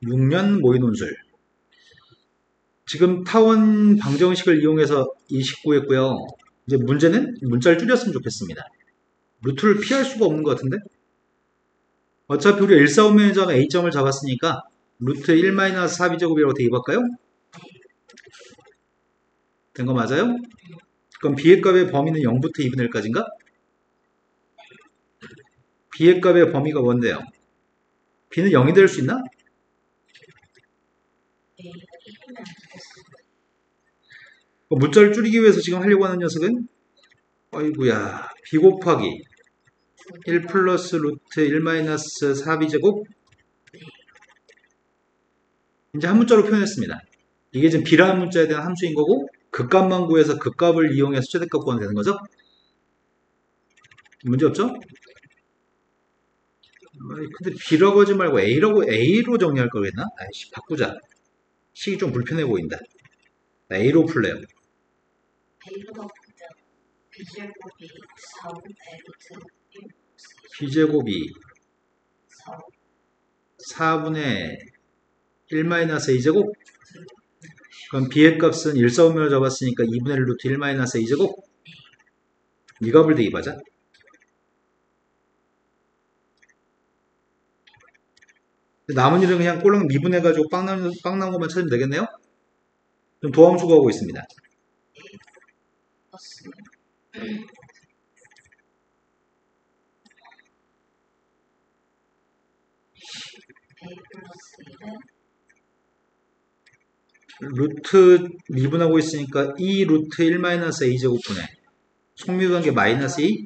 6년 모의논술. 지금 타원 방정식을 이용해서 이 식 구했고요. 이제 문제는 문자를 줄였으면 좋겠습니다. 루트를 피할 수가 없는 것 같은데? 어차피 우리가 1,4,5면에서 A점을 잡았으니까 루트 1-4b제곱이라고 대입할까요? 된 거 맞아요? 그럼 B의 값의 범위는 0부터 2분의 1까지인가? B의 값의 범위가 뭔데요? B는 0이 될 수 있나? 문자를 줄이기 위해서 지금 하려고 하는 녀석은 어이구야 B 곱하기 1 플러스 루트 1-4b제곱 이제 한 문자로 표현했습니다. 이게 지금 B라는 문자에 대한 함수인 거고 극값만 구해서 극값을 이용해서 최대값 구하면 되는 거죠? 문제 없죠? 근데 B라고 하지 말고 A로 정리할 걸 그랬나? 아이씨 바꾸자. 식이 좀 불편해 보인다. A로 풀래요. B제곱이 4분의 1-A제곱? 그럼 B의 값은 1,4,5면을 잡았으니까 2분의 1 루트 1-A제곱? 이 값을 대입하자. 남은 일은 그냥 꼴랑 미분해가지고 빵 나온 것만 찾으면 되겠네요? 좀 도함수 구하고 있습니다. 루트 미분하고 있으니까 2 루트 1-A제곱분의 속미관계 마이너스 2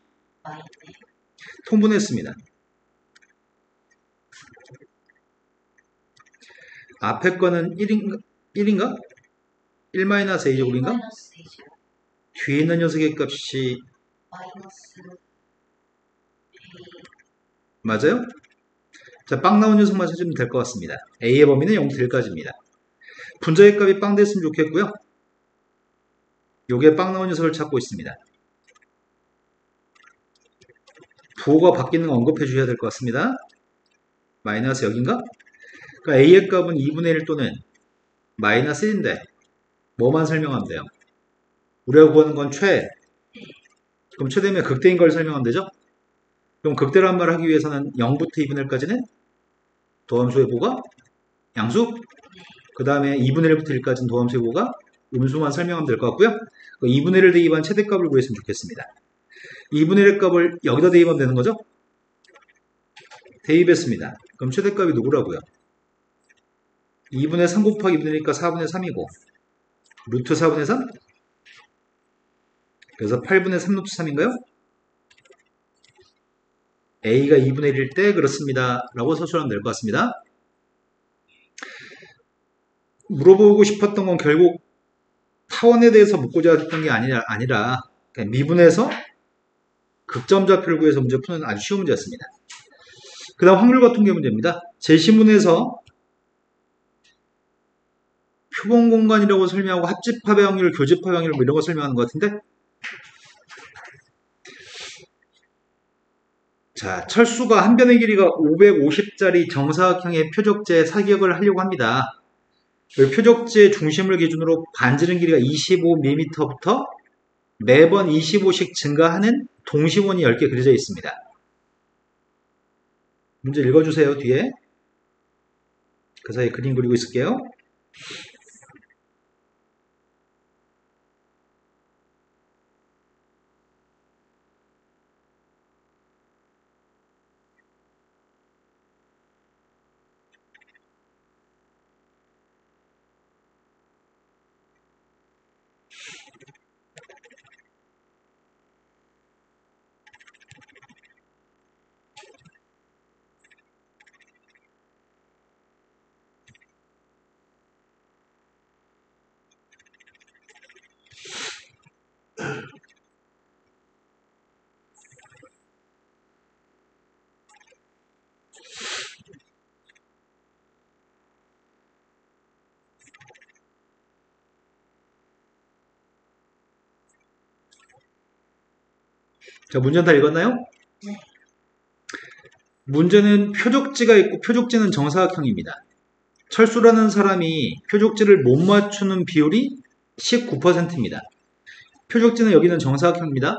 통분했습니다. 앞에 거는 1인가? 1-A제곱인가? 뒤에 있는 녀석의 값이 맞아요? 자, 빵 나온 녀석만 찾으면 될 것 같습니다. A의 범위는 0부터 1까지입니다. 분자의 값이 빵 됐으면 좋겠고요. 요게 빵 나온 녀석을 찾고 있습니다. 부호가 바뀌는 거 언급해 주셔야 될 것 같습니다. 마이너스 여긴가? 그러니까 A의 값은 2분의 1 또는 마이너스 1인데 뭐만 설명하면 돼요? 우리가 구하는 건 그럼 최대면 극대인 걸 설명하면 되죠? 그럼 극대란 말을 하기 위해서는 0부터 2분의 1까지는 도함수의 부호가 양수? 그 다음에 2분의 1부터 1까지는 도함수의 부호가 음수만 설명하면 될 것 같고요. 2분의 1을 대입한 최대값을 구했으면 좋겠습니다. 2분의 1의 값을 여기다 대입하면 되는 거죠? 대입했습니다. 그럼 최대값이 누구라고요? 2분의 3 곱하기 2분의 1이니까 4분의 3이고 루트 4분의 3? 그래서 8분의 3 루트 3인가요? A가 2분의 1일 때 그렇습니다. 라고 서술하면 될 것 같습니다. 물어보고 싶었던 건 결국 타원에 대해서 묻고자 했던 게 아니라 그냥 미분해서 극점좌표를 구해서 문제 푸는 아주 쉬운 문제였습니다. 그 다음 확률과 통계 문제입니다. 제시문에서 표본 공간이라고 설명하고 합집합의 확률, 교집합의 확률 뭐 이런 거 설명하는 것 같은데 자, 철수가 한 변의 길이가 550짜리 정사각형의 표적재 사격을 하려고 합니다. 표적지의 중심을 기준으로 반지름 길이가 25mm부터 매번 25씩 증가하는 동시원이 10개 그려져 있습니다. 문제 읽어주세요. 뒤에 그 사이에 그림 그리고 있을게요. 자, 문제는 다 읽었나요? 문제는 표적지가 있고 표적지는 정사각형입니다. 철수라는 사람이 표적지를 못 맞추는 비율이 19%입니다. 표적지는 여기는 정사각형입니다.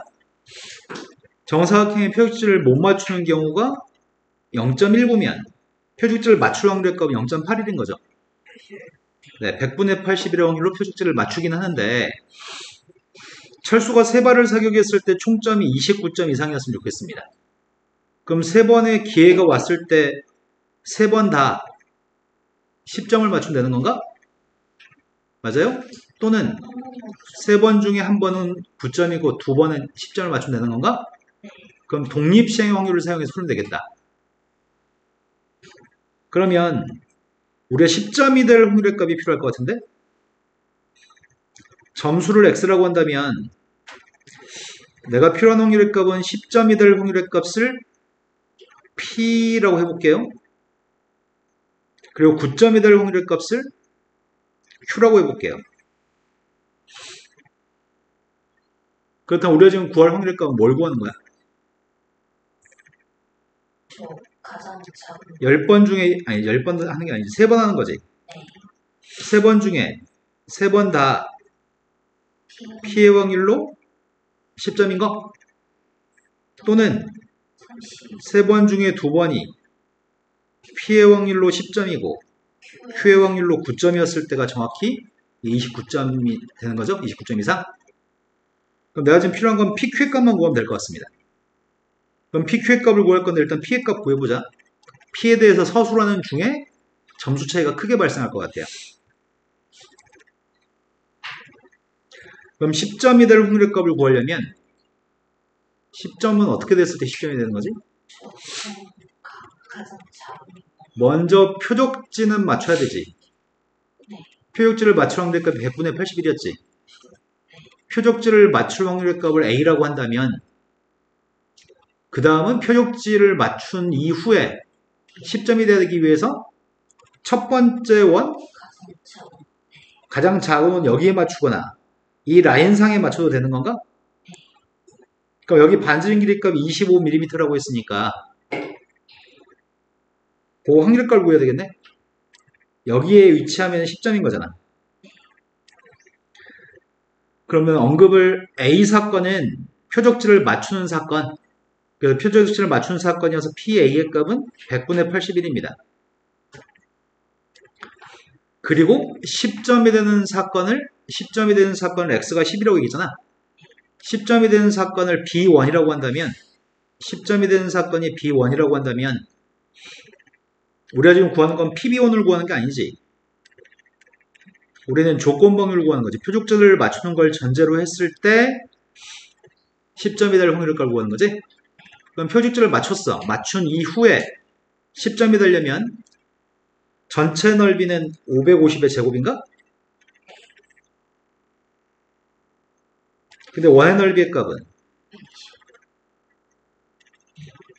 정사각형의 표적지를 못 맞추는 경우가 0.19면 표적지를 맞출 확률의 값은 0.81인 거죠. 네, 100분의 80일의 확률로 표적지를 맞추긴 하는데 철수가 3발을 사격했을 때 총점이 29점 이상이었으면 좋겠습니다. 그럼 3번의 기회가 왔을 때 3번 다 10점을 맞추면 되는 건가? 맞아요? 또는 3번 중에 한 번은 9점이고 2번은 10점을 맞추면 되는 건가? 그럼 독립시행의 확률을 사용해서 풀면 되겠다. 그러면 우리가 10점이 될 확률의 값이 필요할 것 같은데 점수를 x라고 한다면 내가 필요한 확률의 값은 10점이 될 확률의 값을 p라고 해볼게요. 그리고 9점이 될 확률의 값을 q라고 해볼게요. 그렇다면 우리가 지금 구할 확률의 값은 뭘 구하는 거야? 10번 중에, 아니 10번 하는 게 아니지 3번 하는 거지. 3번 중에 3번 다 P의 확률로 10점인 거? 또는 3번 중에 2번이 P의 확률로 10점이고 Q의 확률로 9점이었을 때가 정확히 29점이 되는 거죠? 29점 이상? 그럼 내가 지금 필요한 건 PQ의 값만 구하면 될 것 같습니다. 그럼 PQ의 값을 구할 건데 일단 P의 값 구해보자. P에 대해서 서술하는 중에 점수 차이가 크게 발생할 것 같아요. 그럼 10점이 될 확률의 값을 구하려면 10점은 어떻게 됐을 때 10점이 되는 거지? 먼저 표적지는 맞춰야 되지. 표적지를 맞출 확률의 값이 100분의 81이었지. 표적지를 맞출 확률의 값을 A라고 한다면 그 다음은 표적지를 맞춘 이후에 10점이 되기 위해서 첫 번째 원 가장 작은 원 여기에 맞추거나 이 라인상에 맞춰도 되는 건가? 그럼 여기 반지름 길이 값이 25mm라고 했으니까 그 확률값을 구해야 되겠네? 여기에 위치하면 10점인 거잖아. 그러면 언급을 A 사건은 표적지를 맞추는 사건, 그래서 표적지를 맞추는 사건이어서 PA의 값은 100분의 81입니다. 그리고 10점이 되는 사건을 X가 10이라고 얘기했잖아. 10점이 되는 사건을 B1이라고 한다면 10점이 되는 사건이 B1이라고 한다면 우리가 지금 구하는 건 PB1을 구하는 게 아니지. 우리는 조건범위를 구하는 거지. 표적지를 맞추는 걸 전제로 했을 때 10점이 될 확률을 구하는 거지. 그럼 표적지를 맞췄어. 맞춘 이후에 10점이 되려면 전체 넓이는 550의 제곱인가? 근데 원의 넓이의 값은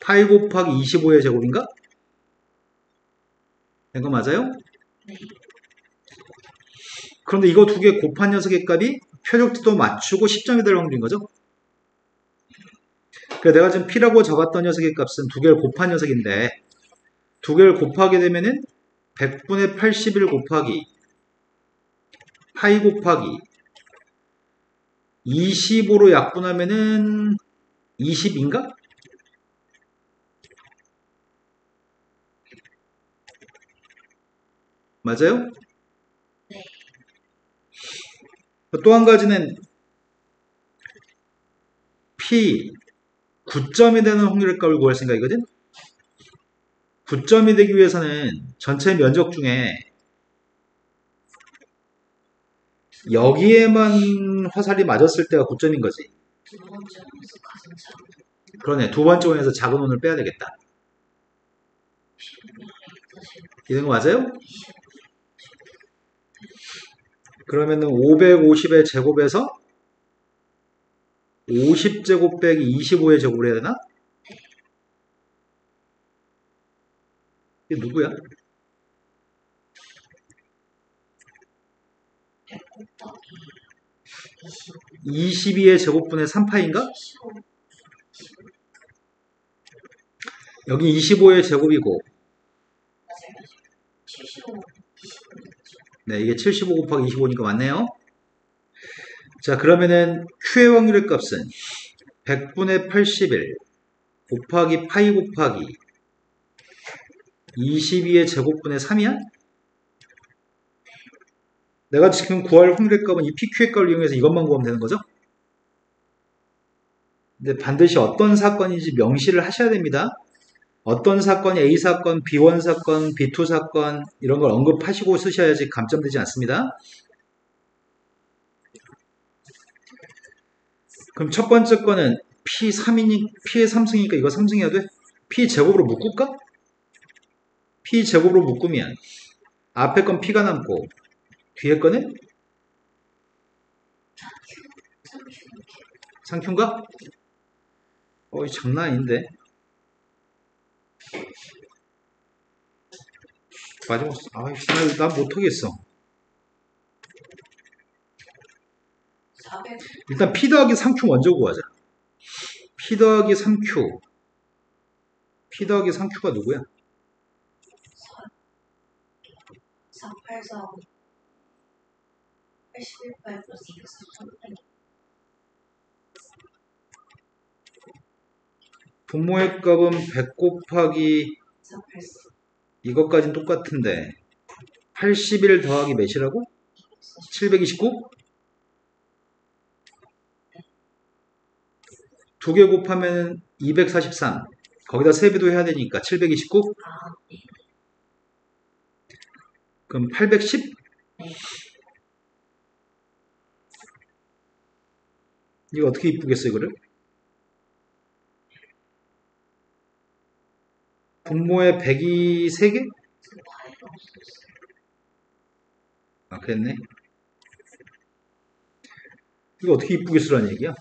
파이 곱하기 25의 제곱인가? 이거 맞아요? 그런데 이거 두 개 곱한 녀석의 값이 표적지도 맞추고 10점이 될 확률인 거죠? 그래서 내가 지금 P라고 적었던 녀석의 값은 두 개를 곱한 녀석인데 두 개를 곱하게 되면은 100분의 81 곱하기 파이 곱하기 25로 약분하면은 20인가? 맞아요? 또 한 가지는 P 9점이 되는 확률의 값을 구할 생각이거든? 9점이 되기 위해서는 전체 면적 중에 여기에만 화살이 맞았을 때가 9점인 거지. 그러네. 두 번째 원에서 작은 원을 빼야 되겠다. 이런 거 맞아요? 그러면은 550의 제곱에서 50제곱 빼기 25의 제곱을 해야 되나? 이게 누구야? 22의 제곱분의 3파인가? 여기 25의 제곱이고 75, 네, 이게 75 곱하기 25니까 맞네요. 자, 그러면은 Q의 확률의 값은 100분의 81 곱하기 파이 곱하기 22의 제곱분의 3이야? 내가 지금 구할 확률의 값은 이 PQ의 값을 이용해서 이것만 구하면 되는 거죠? 근데 반드시 어떤 사건인지 명시를 하셔야 됩니다. 어떤 사건이 A 사건, B1 사건, B2 사건 이런 걸 언급하시고 쓰셔야지 감점되지 않습니다. 그럼 첫 번째 거는 P의 3승이니까 이거 3승해야 돼? P제곱으로 묶을까? P제곱으로 묶으면 앞에 건 P가 남고 뒤에 거는 3Q인가? 이 장난 아닌데. 마지막, 난 못하겠어. 400, 일단 P 더하기 3Q 먼저 구하자. P 더하기 3Q. P 더하기 3Q가 누구야? 484, 81, 플러스 243, 분모의 값은 100 곱하기 484, 이것까지는 똑같은데 81 더하기 몇이라고? 729? 두 개 곱하면 243. 거기다 세배도 해야 되니까 729? 아, 네. 그럼 810? 네. 이거 어떻게 이쁘겠어 이거를? 분모의 100이 3개? 지금 파이가 없어졌어요. 아, 그랬네. 이거 어떻게 이쁘게 쓰라는 얘기야?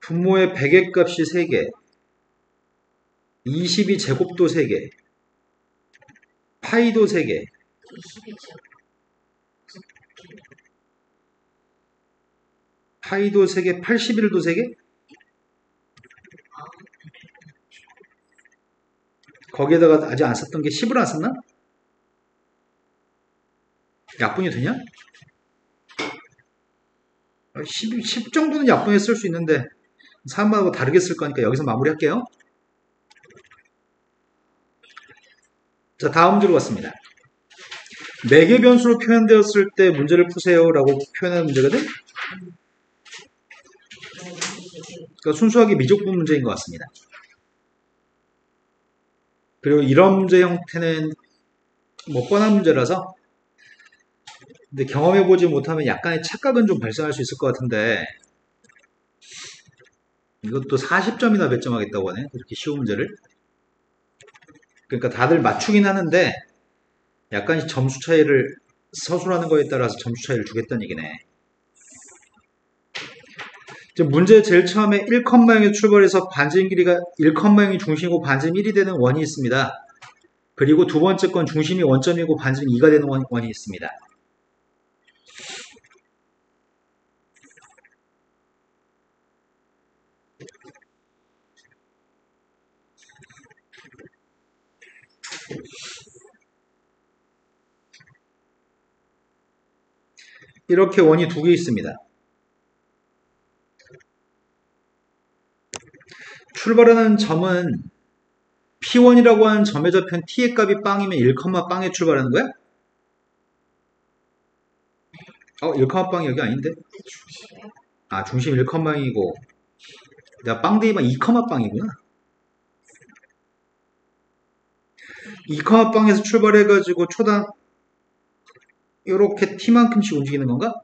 분모의 100의 값이 3개, 22 제곱도 3개, 파이도 3개, 22죠. 파이도 3개, 81도 3개? 거기에다가 아직 안 썼던 게 10을 안 썼나? 약분이 되냐? 10 정도는 약분에 쓸 수 있는데 3하고 다르게 쓸 거니까 여기서 마무리할게요. 자, 다음 문제로 갔습니다. 4개 변수로 표현되었을 때 문제를 푸세요 라고 표현하는 문제거든? 그러니까 순수하게 미적분 문제인 것 같습니다. 그리고 이런 문제 형태는 뭐 뻔한 문제라서 근데 경험해보지 못하면 약간의 착각은 좀 발생할 수 있을 것 같은데 이것도 40점이나 배점하겠다고 하네. 이렇게 쉬운 문제를. 그러니까 다들 맞추긴 하는데 약간의 점수 차이를 서술하는 거에 따라서 점수 차이를 주겠다는 얘기네. 문제 제일 처음에 1,0에서 출발해서 반지름 길이가 1,0이 중심이고 반지름 1이 되는 원이 있습니다. 그리고 두 번째 건 중심이 원점이고 반지름 2가 되는 원이 있습니다. 이렇게 원이 두 개 있습니다. 출발하는 점은 P1이라고 하는 점의 좌표는 T의 값이 빵이면 1, 빵에 출발하는 거야? 1, 빵이 여기 아닌데? 중심이요? 아, 중심 1,이고 내가 빵 대입한 2, 빵이구나. 2, 빵에서 출발해가지고 초당 이렇게 T만큼씩 움직이는 건가?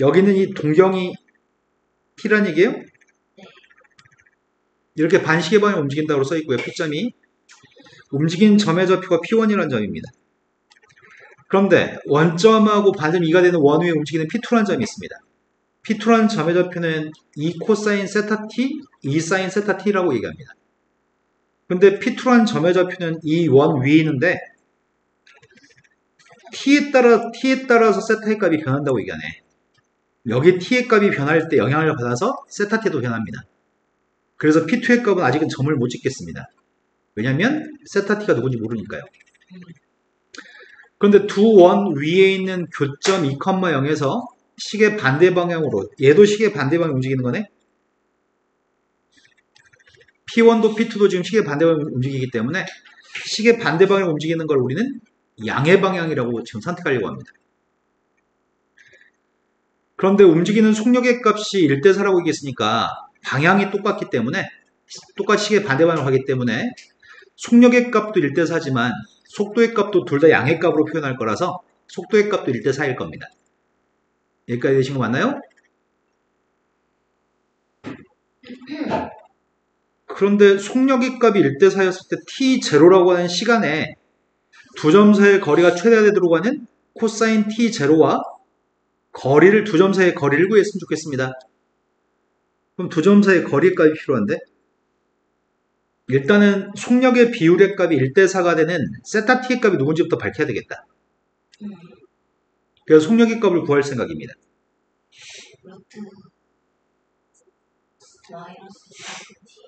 여기는 이 동경이 T란 얘기예요? 이렇게 반시계 방향 움직인다고 써있고요. P점이. 움직인 점의 좌표가 P1이라는 점입니다. 그런데 원점하고 반점 2가 되는 원 위에 움직이는 P2라는 점이 있습니다. P2라는 점의 좌표는 2 코사인 세타 T, 2 사인 세타 T라고 얘기합니다. 근데 P2라는 점의 좌표는 이 원 위에 있는데 T에 따라서 세타의 값이 변한다고 얘기하네. 여기 T의 값이 변할 때 영향을 받아서 세타 T도 변합니다. 그래서 P2의 값은 아직은 점을 못 찍겠습니다. 왜냐면 세타 t가 누군지 모르니까요. 그런데 두 원 위에 있는 교점 2,0에서 시계 반대 방향으로, 얘도 시계 반대 방향 움직이는 거네. P1도 P2도 지금 시계 반대 방향 움직이기 때문에 시계 반대 방향 움직이는 걸 우리는 양의 방향이라고 지금 선택하려고 합니다. 그런데 움직이는 속력의 값이 1대4라고 얘기했으니까 방향이 똑같기 때문에 똑같이 시계 반대 방향으로 가기 때문에 속력의 값도 1대4지만 속도의 값도 둘 다 양의 값으로 표현할 거라서 속도의 값도 1대4일 겁니다. 여기까지 되신 거 맞나요? 그런데 속력의 값이 1대4였을 때 t0라고 하는 시간에 두 점 사이의 거리가 최대되도록 하는 코사인 t0와 거리를 두 점 사이의 거리를 구했으면 좋겠습니다. 그럼 두 점 사이의 거리 값이 필요한데 일단은 속력의 비율의 값이 1대4가 되는 세타 t의 값이 누군지부터 밝혀야 되겠다. 그래서 속력의 값을 구할 생각입니다. 루트 마이너스 4t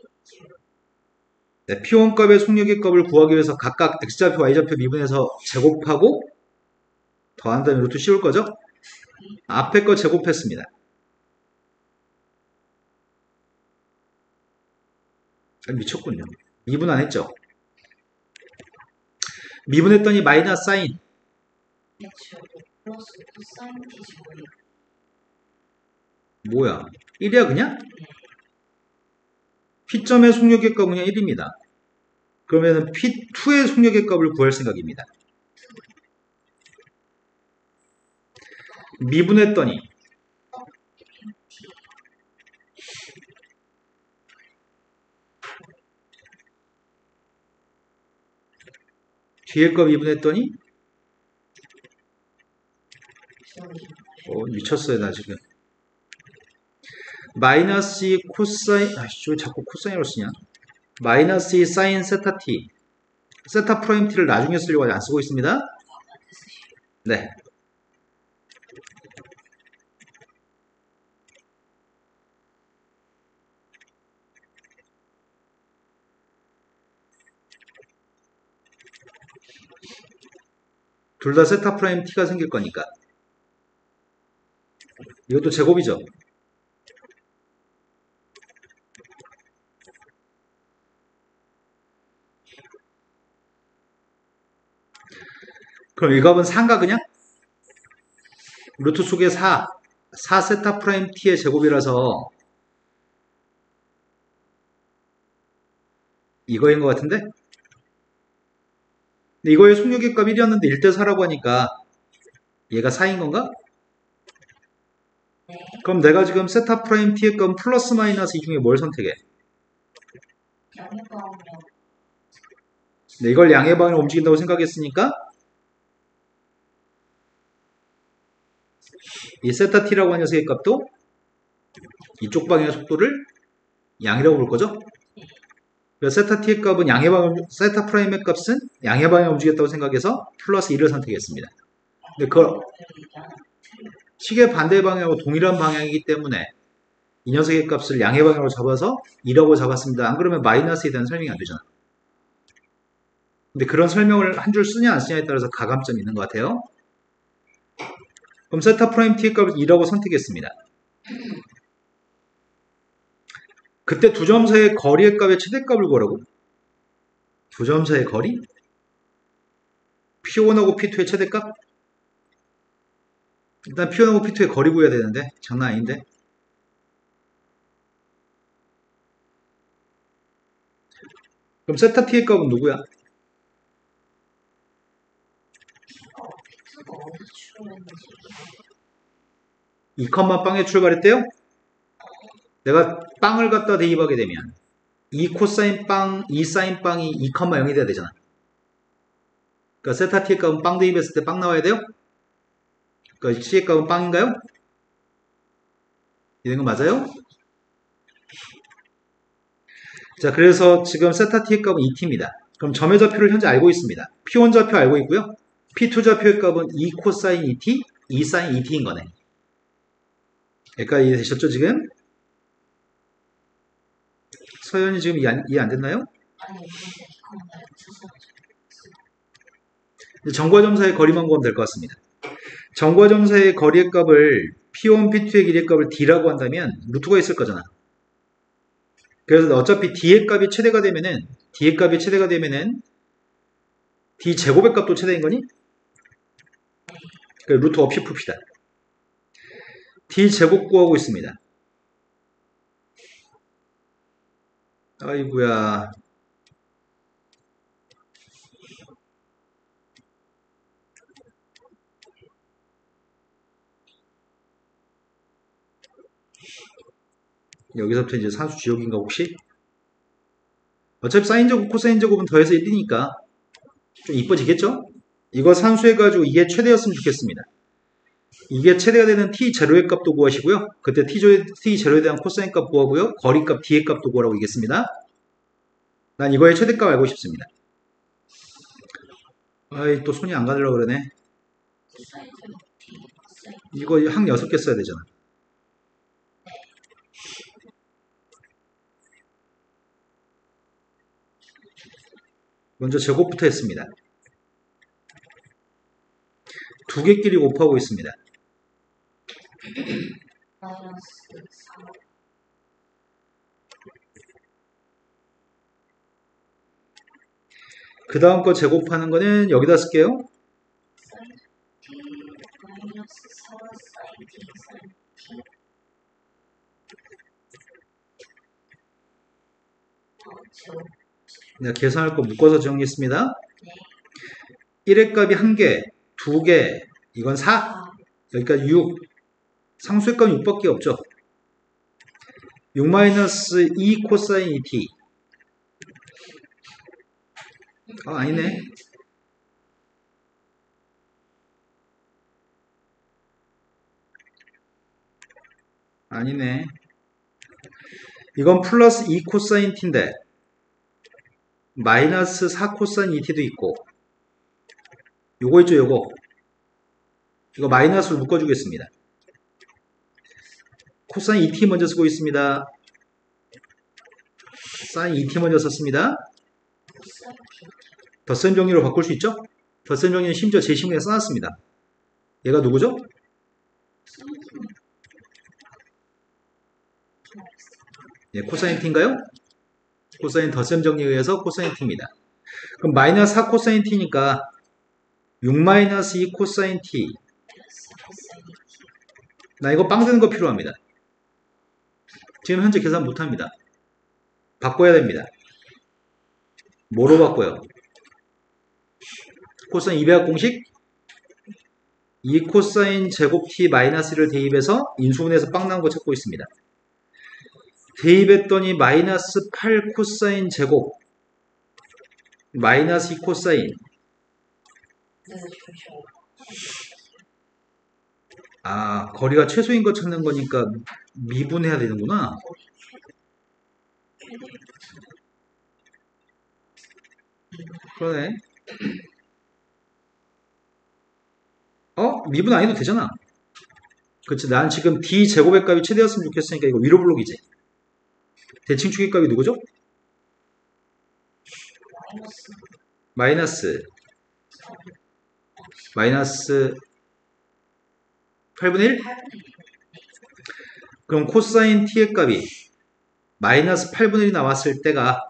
네, P1 값의 속력의 값을 구하기 위해서 각각 x좌표, y좌표 미분해서 제곱하고 더한 다음에 루트 씌울 거죠? 앞에 거 제곱했습니다. 미쳤군요. 미분 안 했죠? 미분했더니 마이너스 사인 제곱 플러스 코사인 t 제곱이 뭐야? 1이야 그냥? P점의 속력의 값은 그냥 1입니다. 그러면 P2의 속력의 값을 구할 생각입니다. 미분했더니 뒤에 거 미분했더니 미쳤어요 나 지금. 마이너스 2 코사인 왜 자꾸 코사인으로 쓰냐? 마이너스 2 사인 세타 t 세타 프라임 t를 나중에 쓰려고 안 쓰고 있습니다. 네. 둘 다 세타 프라임 t가 생길 거니까. 이것도 제곱이죠. 그럼 이 값은 4인가 그냥? 루트 속에 4 세타 프라임 t의 제곱이라서 이거인 것 같은데? 근데 이거의 속력의 값 1이었는데 1대4라고 하니까 얘가 4인 건가? 네. 그럼 내가 지금 세타 프라임 t의 값 플러스 마이너스 이 중에 뭘 선택해? 양의 방향 네, 이걸 양의 방향으로 움직인다고 생각했으니까 이 세타 t라고 하는 녀석의 값도 이쪽 방향의 속도를 양이라고 볼 거죠? 그래서 세타 t의 값은 양의 방향, 세타 프라임의 값은 양의 방향으로 움직였다고 생각해서 플러스 1을 선택했습니다. 근데 그걸 시계 반대 방향하고 동일한 방향이기 때문에 이 녀석의 값을 양의 방향으로 잡아서 2라고 잡았습니다. 안 그러면 마이너스에 대한 설명이 안 되잖아. 근데 그런 설명을 한 줄 쓰냐 안 쓰냐에 따라서 가감점이 있는 것 같아요. 그럼 세타 프라임 t의 값을 2라고 선택했습니다. 그때 두 점 사이의 거리의 값의 최대값을 구하라고? 두 점 사이의 거리? P1하고 P2의 최대값? 일단 P1하고 P2의 거리 구해야 되는데 장난 아닌데. 그럼 세타 t의 값은 누구야? P2가 어디서 출발했는지 2, 빵에 출발했대요? 내가 빵을 갖다 대입하게 되면 2 코사인 빵, 2 사인 빵이 2, 0이 돼야 되잖아. 그러니까 세타 t의 값은 빵 대입했을 때 빵 나와야 돼요? 그러니까 t의 값은 빵인가요? 이런 거 맞아요? 자, 그래서 지금 세타 t의 값은 2t입니다. 그럼 점의 좌표를 현재 알고 있습니다. P1 좌표 알고 있고요. P2 좌표의 값은 2 코사인 2t, 2 사인 2t인 거네. 여기까지 이해되셨죠, 지금? 서현이 지금 이해 안 됐나요? 아니 근데 그건 주소 점과 점 사이의 거리만 구하면 될 것 같습니다. 점과 점 사이의 거리의 값을 P1, P2의 길이의 값을 D라고 한다면 루트가 있을 거잖아. 그래서 어차피 D의 값이 최대가 되면은 D 제곱의 값도 최대인 거니? 그러니까 루트 없이 풉시다. D 제곱 구하고 있습니다. 아이고야. 여기서부터 이제 산수 지옥인가 혹시? 어차피 사인 제곱, 코사인 제곱은 더해서 1이니까 좀 이뻐지겠죠? 이거 산수해가지고 이게 최대였으면 좋겠습니다. 이게 최대가 되는 t0의 값도 구하시고요. 그때 t0에 대한 코사인 값 구하고요. 거리 값 d의 값도 구하라고 얘기했습니다. 난 이거의 최대값 알고 싶습니다. 아이 또 손이 안 가려고 그러네. 사이즈 D 사이즈 이거 항 6개 써야 되잖아. 먼저 제곱부터 했습니다. 두 개끼리 곱하고 있습니다. 마이너스 4 그 다음 거 제곱하는 거는 여기다 쓸게요. 사인 T 마이너스 4 사인 T 사인 T 제곱 내가 계산할 거 묶어서 정리했습니다. 네 1의 값이 1개, 2개, 이건 4, 4 여기까지 6. 상수의 값은 6밖에 없죠. 6-2 코사인 2t. 아니네. 아니네. 이건 플러스 2 코사인 t인데 마이너스 4 코사인 2t도 있고 요거 있죠 요거. 이거 마이너스로 묶어주겠습니다. 코사인 2t 먼저 쓰고 있습니다. 사인 2t 먼저 썼습니다. 사인 T 덧셈 정리로 바꿀 수 있죠? 덧셈 정리는 심지어 제 시문에 써놨습니다. 얘가 누구죠? 사인 T는 예, 코사인 t인가요? 코사인 덧셈 정리에 의해서 코사인 t입니다. 그럼 마이너스 4 코사인 t니까 6-2 코사인 t. 사인 T 나 이거 빵 되는 거 필요합니다. 지금 현재 계산 못합니다. 바꿔야 됩니다. 뭐로 바꿔요? 코사인 200 공식 2 코사인 제곱 t 마이너스를 대입해서 인수분해에서 빵 나온 거 찾고 있습니다. 대입했더니 마이너스 8 코사인 제곱 마이너스 2 코사인 네 잠시만요 거리가 최소인 거 찾는 거니까 미분해야 되는구나. 그러네. 미분 안 해도 되잖아. 그치, 난 지금 d 제곱의 값이 최대였으면 좋겠으니까 이거 위로 블록이지. 대칭축의 값이 누구죠? 마이너스 마이너스 8분의 1? 8분의 1 그럼 코사인 t의 값이 마이너스 8분의 1이 나왔을 때가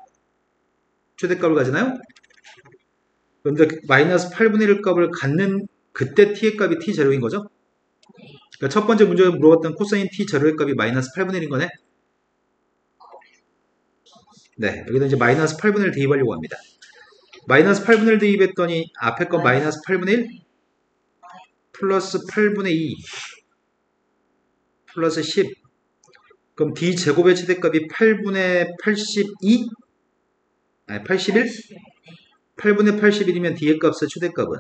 최대값을 가지나요? 그런데 마이너스 8분의 1 값을 갖는 그때 t의 값이 t0인 거죠? 그러니까 첫 번째 문제에 물어봤던 코사인 t0의 값이 마이너스 8분의 1인 거네? 네, 여기다 이제 마이너스 8분의 1 대입하려고 합니다. 마이너스 8분의 1 대입했더니 앞에 건 마이너스 8분의 1 플러스 8분의 2 플러스 10 그럼 d 제곱의 최대값이 8분의 82? 아니 81? 8분의 81이면 d의 값의 최대값은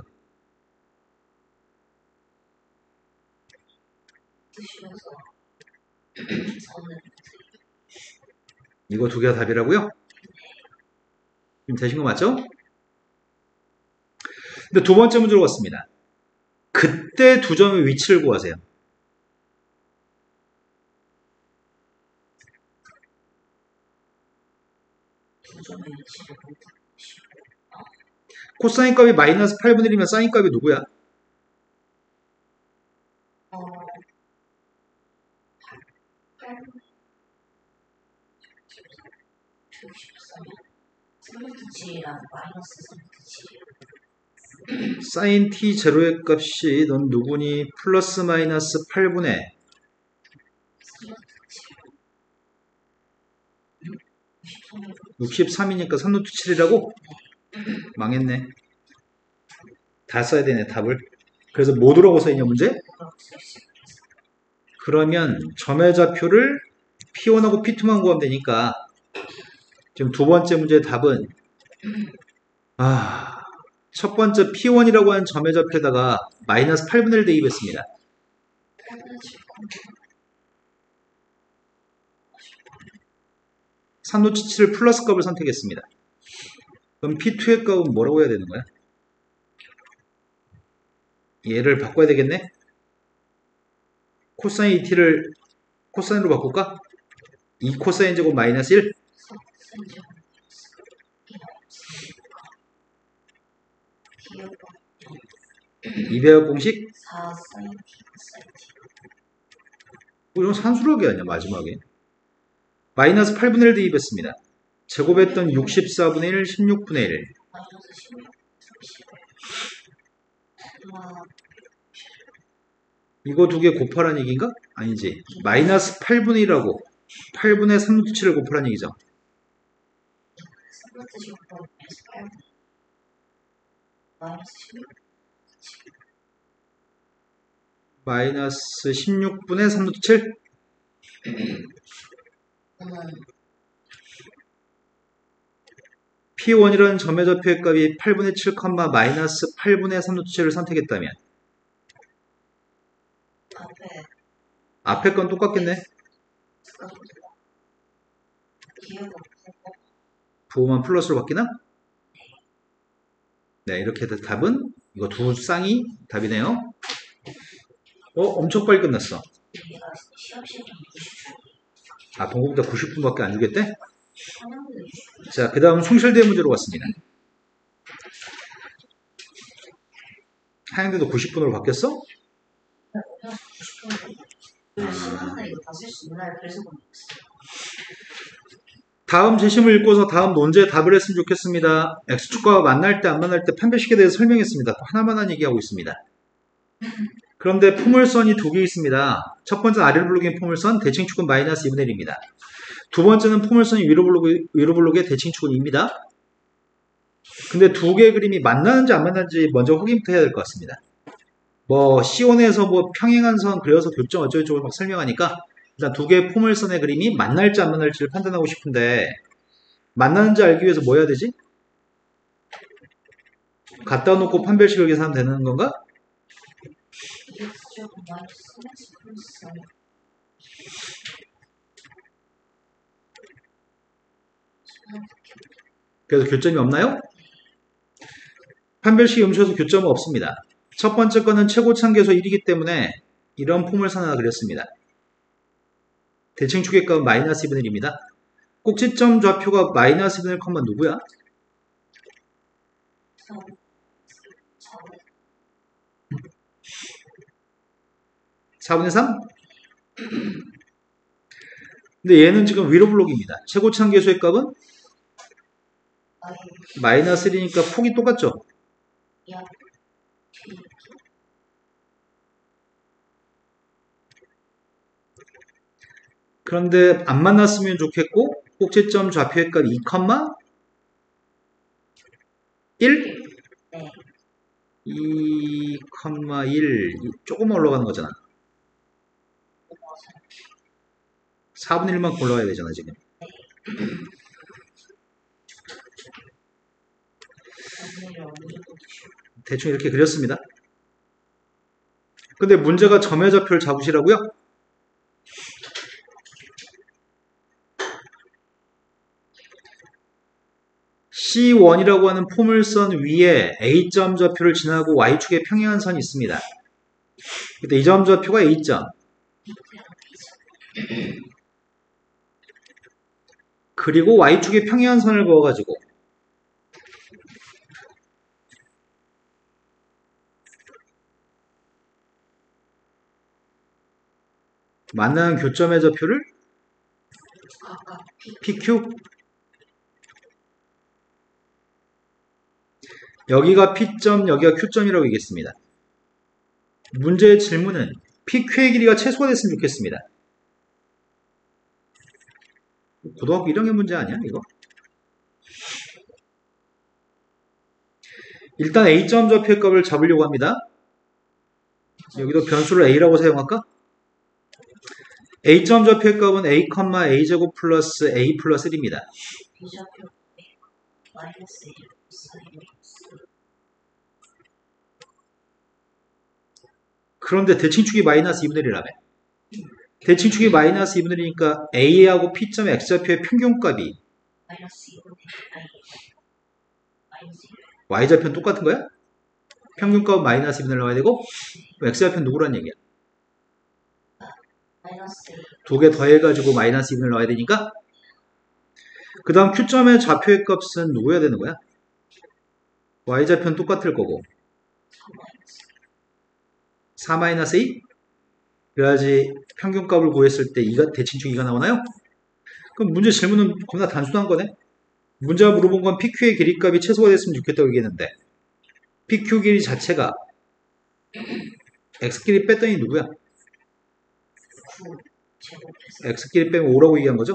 쓰시면서 저는 이거 두 개가 답이라고요? 지금 되신 거 맞죠? 근데 두 번째 문제로 왔습니다. 그때 두 점의 위치를 구하세요. 9점에 15. 코사인 값이 마이너스 8분의 1이면 사인 값이 누구야? 어, 8, 14면 3분의 마이너스 3분의 7. 사인 t 제로의 값이 넌 누구니? 플러스 마이너스 8분의 63이니까 3루트 7이라고? 망했네. 다 써야 되네, 답을. 그래서 뭐 들어가고 써있냐, 문제? 그러면 점의 좌표를 P1하고 P2만 구하면 되니까 지금 두 번째 문제의 답은 첫 번째 P1이라고 하는 점의 좌표에다가 마이너스 8분의 1 대입했습니다. 산노치 7을 플러스 값을 선택했습니다. 그럼 P2의 값은 뭐라고 해야 되는 거야? 얘를 바꿔야 되겠네? 코사인 2t를 코사인으로 바꿀까? 2 코사인 제곱 마이너스 1? 2배역 공식? 4 사인 T 사인 T. 이건 산수력이 아니야, 마지막에. 마이너스 8분의 1 대입했습니다. 제곱했던 64분의 1, 16분의 1. 마이너스 16, 30. 이거 두 개 곱하라는 얘기인가? 아니지. 마이너스 8분의 1하고 8분의 3루트 7을 곱하라는 얘기죠. 3분의 16, 마이너스 8. 마이너스 16. 마이너스 16분의 3루트 7? P1이라는 점의 좌표의 값이 8분의 7, 마이너스 8분의 3루트 7을 선택했다면 앞에 건 똑같겠네. 부호만 플러스로 바뀌나? 네, 이렇게 해서 답은 이거 두 쌍이 답이네요. 엄청 빨리 끝났어. 동공다 90분밖에 안 주겠대? 자, 그 다음 숭실대 문제로 갔습니다. 하영대도 90분으로 바뀌었어? 다음 제심을 읽고서 다음 논제에 답을 했으면 좋겠습니다. X축과 만날 때 안 만날 때 판별식에 대해서 설명했습니다. 하나만 얘기하고 있습니다. 그런데 포물선이 두 개 있습니다. 첫 번째는 아래로 블록인 포물선, 대칭축은 마이너스 2분의 1입니다. 두 번째는 포물선이 위로 블록의 대칭축은 2입니다. 근데 두 개의 그림이 만나는지 안 만나는지 먼저 확인부터 해야 될 것 같습니다. C1에서 평행한 선 그려서 교점 어쩌고저쩌고 막 설명하니까 일단 두 개의 포물선의 그림이 만날지 안 만날지를 판단하고 싶은데 만나는지 알기 위해서 뭐 해야 되지? 갖다 놓고 판별식을 계산하면 되는 건가? 그래서 교점이 없나요? 판별식 음수에서 교점은 없습니다. 첫 번째 거는 최고차계수 1이기 때문에 이런 포물선 하나 그렸습니다. 대칭축의 값은 마이너스 2분의 1입니다. 꼭지점 좌표가 마이너스 2분의 1, 누구야? 4분의 3? 근데 얘는 지금 위로 블록입니다. 최고차계수의 값은 마이너스 1이니까 폭이 똑같죠? 그런데 안 만났으면 좋겠고 꼭지점 좌표의 값 2, 1? 2, 1 조금 올라가는 거잖아. 4분의 1만큼 올라가야 되잖아 지금. 대충 이렇게 그렸습니다. 근데 문제가 점의 좌표를 잡으시라고요? C1이라고 하는 포물선 위에 A점 좌표를 지나고 Y축에 평행한 선이 있습니다. 그때 이 점 좌표가 A점. 그리고 y축에 평행한선을 그어가지고 만나는 교점의 좌표를 각각 PQ, 여기가 P점, 여기가 Q점이라고 얘기했습니다. 문제의 질문은 PQ의 길이가 최소가 됐으면 좋겠습니다. 고등학교 1학년 문제 아니야 이거? 일단 A점 좌표의 값을 잡으려고 합니다. 여기도 변수를 A라고 사용할까? A점 좌표의 값은 A, A제곱 플러스 A 플러스 1입니다. B좌표 마이너스 1 사인 그런데 대칭축이 마이너스 2분의 1이라며. 대칭축이 마이너스 2분의 1이니까 A하고 P점 X좌표의 평균값이 마이너스 2분의 마이너스 1 Y좌표는 똑같은 거야? 평균값은 마이너스 2분의 1 나와야 되고 X좌표는 누구란 얘기야? 마이너스 1 두 개 더해가지고 마이너스 2분의 1 나와야 되니까 그 다음 Q점의 좌표의 값은 누구여야 되는 거야? Y좌표는 똑같을 거고 4-2? 그래야지 평균값을 구했을 때 대칭축 2가 나오나요? 그럼 문제 질문은 겁나 단순한 거네. 문제가 물어본 건 PQ의 길이값이 최소가 됐으면 좋겠다고 얘기했는데 PQ 길이 자체가 X끼리 뺐더니 누구야? 9 제곱해서 X끼리 빼면 5라고 얘기한 거죠?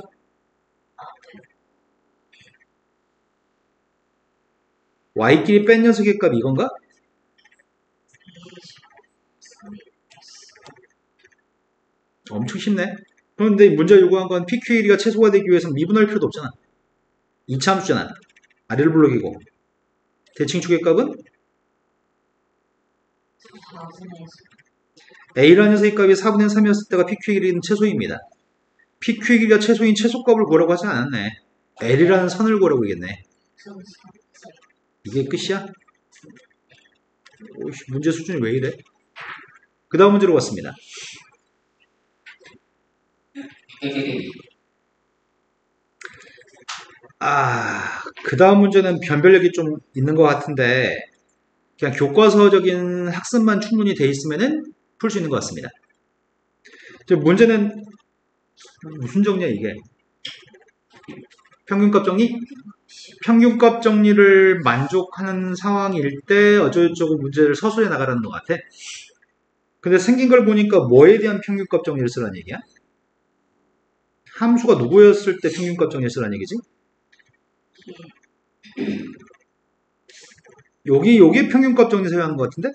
Y끼리 뺀 녀석의 값 이건가? 3 엄청 쉽네. 그런데 문제가 요구한 건 PQ의 길이가 최소가 되기 위해서는 미분할 필요도 없잖아. 이차함수잖아. 아래를 블록이고 대칭축의 값은 4분의 A라는 녀석의 값이 4분의 3이었을 때가 PQ의 길이는 최소입니다. PQ의 길이가 최소인 최소값을 구하라고 하지 않았네. L이라는 선을 구하라고 얘기했네. 이게 끝이야? 오이씨, 문제 수준이 왜 이래? 그 다음 문제로 갔습니다. 그 다음 문제는 변별력이 좀 있는 것 같은데 그냥 교과서적인 학습만 충분히 돼 있으면은 풀 수 있는 것 같습니다. 문제는 무슨 정리야 이게? 평균값 정리? 평균값 정리를 만족하는 상황일 때 어쩌고저쩌고 문제를 서술해 나가라는 것 같아. 근데 생긴 걸 보니까 뭐에 대한 평균값 정리를 쓰라는 얘기야? 함수가 누구였을 때 평균값 정리를 쓰라는 얘기지? 여기 평균값 정리 사용하는 것 같은데?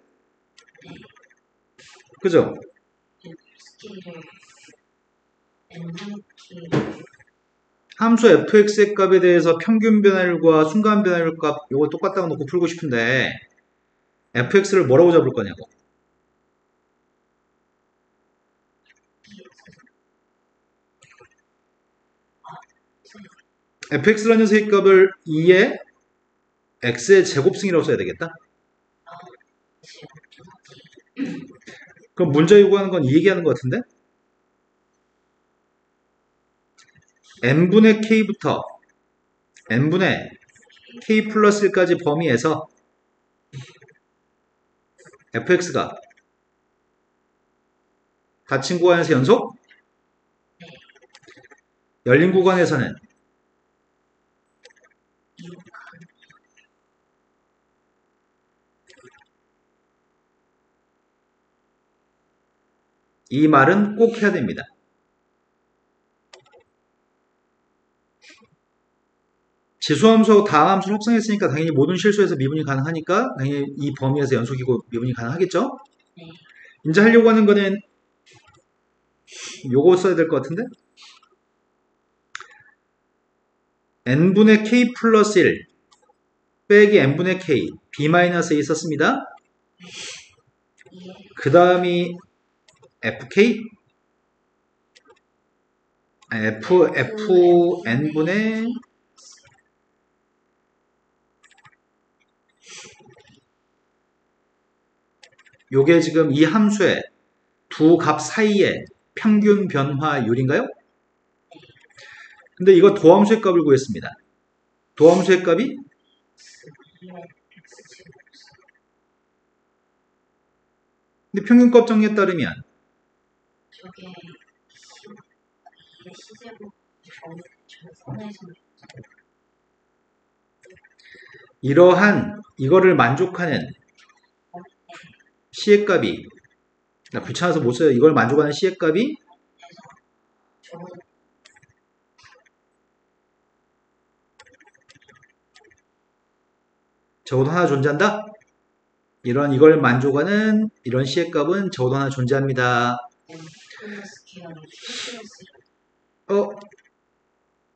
그죠? 스케일을 N분기 함수 fx의 값에 대해서 평균 변화율과 순간 변화율 값 이거 똑같다고 놓고 풀고 싶은데 fx를 뭐라고 잡을 거냐고. fx라는 녀석의 값을 2의 x의 제곱승이라고 써야 되겠다. 그럼 문제 요구하는 건 이 얘기하는 것 같은데? n분의 k부터 n분의 k 플러스 1까지 범위에서 fx가 닫힌 구간에서 연속, 열린 구간에서는 이 말은 꼭 해야 됩니다. 지수함수하고 다함수를 합성했으니까 당연히 모든 실수에서 미분이 가능하니까 당연히 이 범위에서 연속이고 미분이 가능하겠죠? 이제 하려고 하는 거는 요거 써야 될 것 같은데? n분의 k 플러스 1 빼기 n분의 k b-a 썼습니다. 그 다음이 fk fn분의 요게 지금 이 함수의 두 값 사이의 평균 변화율인가요? 근데 이거 도함수의 값을 구했습니다. 도함수의 값이 2의 x제곱 근데 평균값 정리에 따르면 저게 2의 c제곱 저선에서 이러한 이거를 만족하는 C의 값이 나 귀찮아서 못 써요. 이걸 만족하는 C의 값이 저는 적어도 하나 존재한다? 이걸 만족하는 이런 C의 값은 적어도 하나 존재합니다. m 플러스 계열이 플러스 어?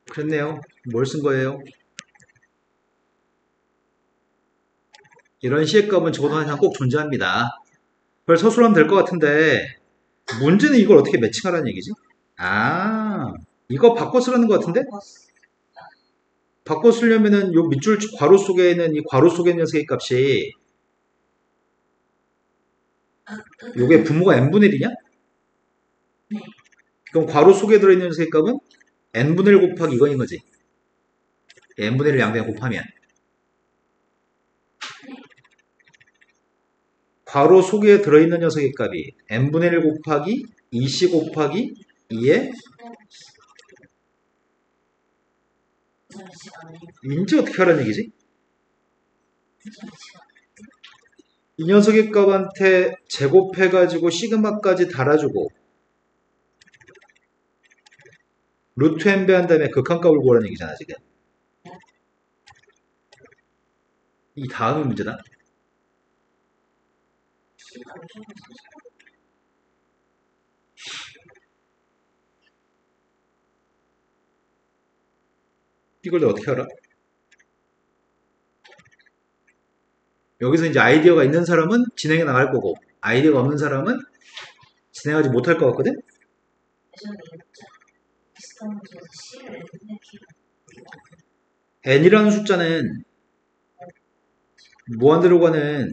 그랬네요. 뭘 쓴 거예요? 이런 C의 값은 적어도 하나 꼭 존재합니다. 그걸 서술하면 될 것 같은데 문제는 이걸 어떻게 매칭하라는 얘기지? 아, 이거 바꿔 쓰라는 것 같은데? 바꿔 쓰려면은 요 밑줄 괄호 속에 있는 이 괄호 속에 있는 녀석의 값이 요게 분모가 n분의 1이냐? 네. 그럼 괄호 속에 들어있는 녀석의 값은 n분의 1 곱하기 이거인 거지. n분의 1을 양변에 곱하면 괄호 속에 들어있는 녀석의 값이 n분의 1 곱하기 2c 곱하기 2에 인지 어떻게 하라는 얘기지? 이 녀석의 값한테 제곱해가지고 시그마까지 달아주고 루트 n배 한 다음에 극한값을 구하라는 얘기잖아 지금. 이 다음이 문제다. 이걸 내가 어떻게 알아? 여기서 이제 아이디어가 있는 사람은 진행해 나갈 거고 아이디어가 없는 사람은 진행하지 못할 것 같거든? n이라는 숫자는 무한대로 가는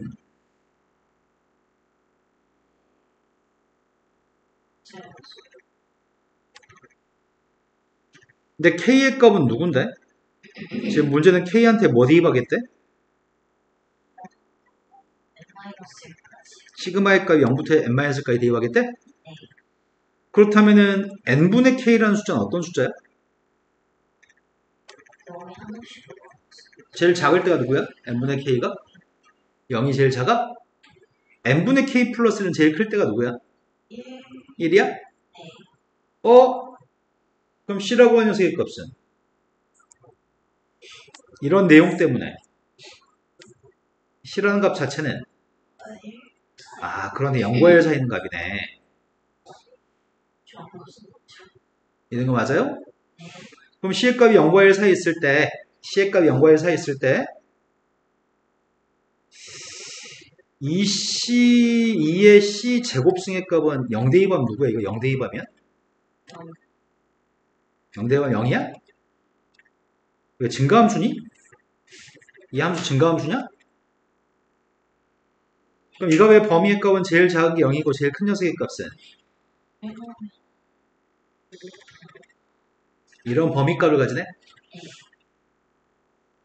근데 k의 값은 누군데? 지금 문제는 k한테 뭐 대입하겠대? 시그마의 값이 0부터 n-까지 대입하겠대? 그렇다면은 n분의 k라는 숫자는 어떤 숫자야? 제일 작을 때가 누구야? n분의 k가? 0이 제일 작아? n분의 k 플러스는 제일 클 때가 누구야? 1이야? 어? 그럼 c라고 하는 녀석의 값은? 이런 내용 때문에 c라는 값 자체는 아 그러네 0과 1 사이 있는 값이네. 이런 거 맞아요? 그럼 c의 값이 0과 1 사이 있을 때 c의 값이 0과 1 사이 있을 때 2의 c 제곱승의 값은 0대입하면 누구야? 이거 0대입하면? 0대입하면 0이야? 이거 증가함수니? 이 함수 증가함수냐? 그럼 이 값의 범위의 값은 제일 작은 게 0이고 제일 큰 녀석의 값은? 이런 범위값을 가지네?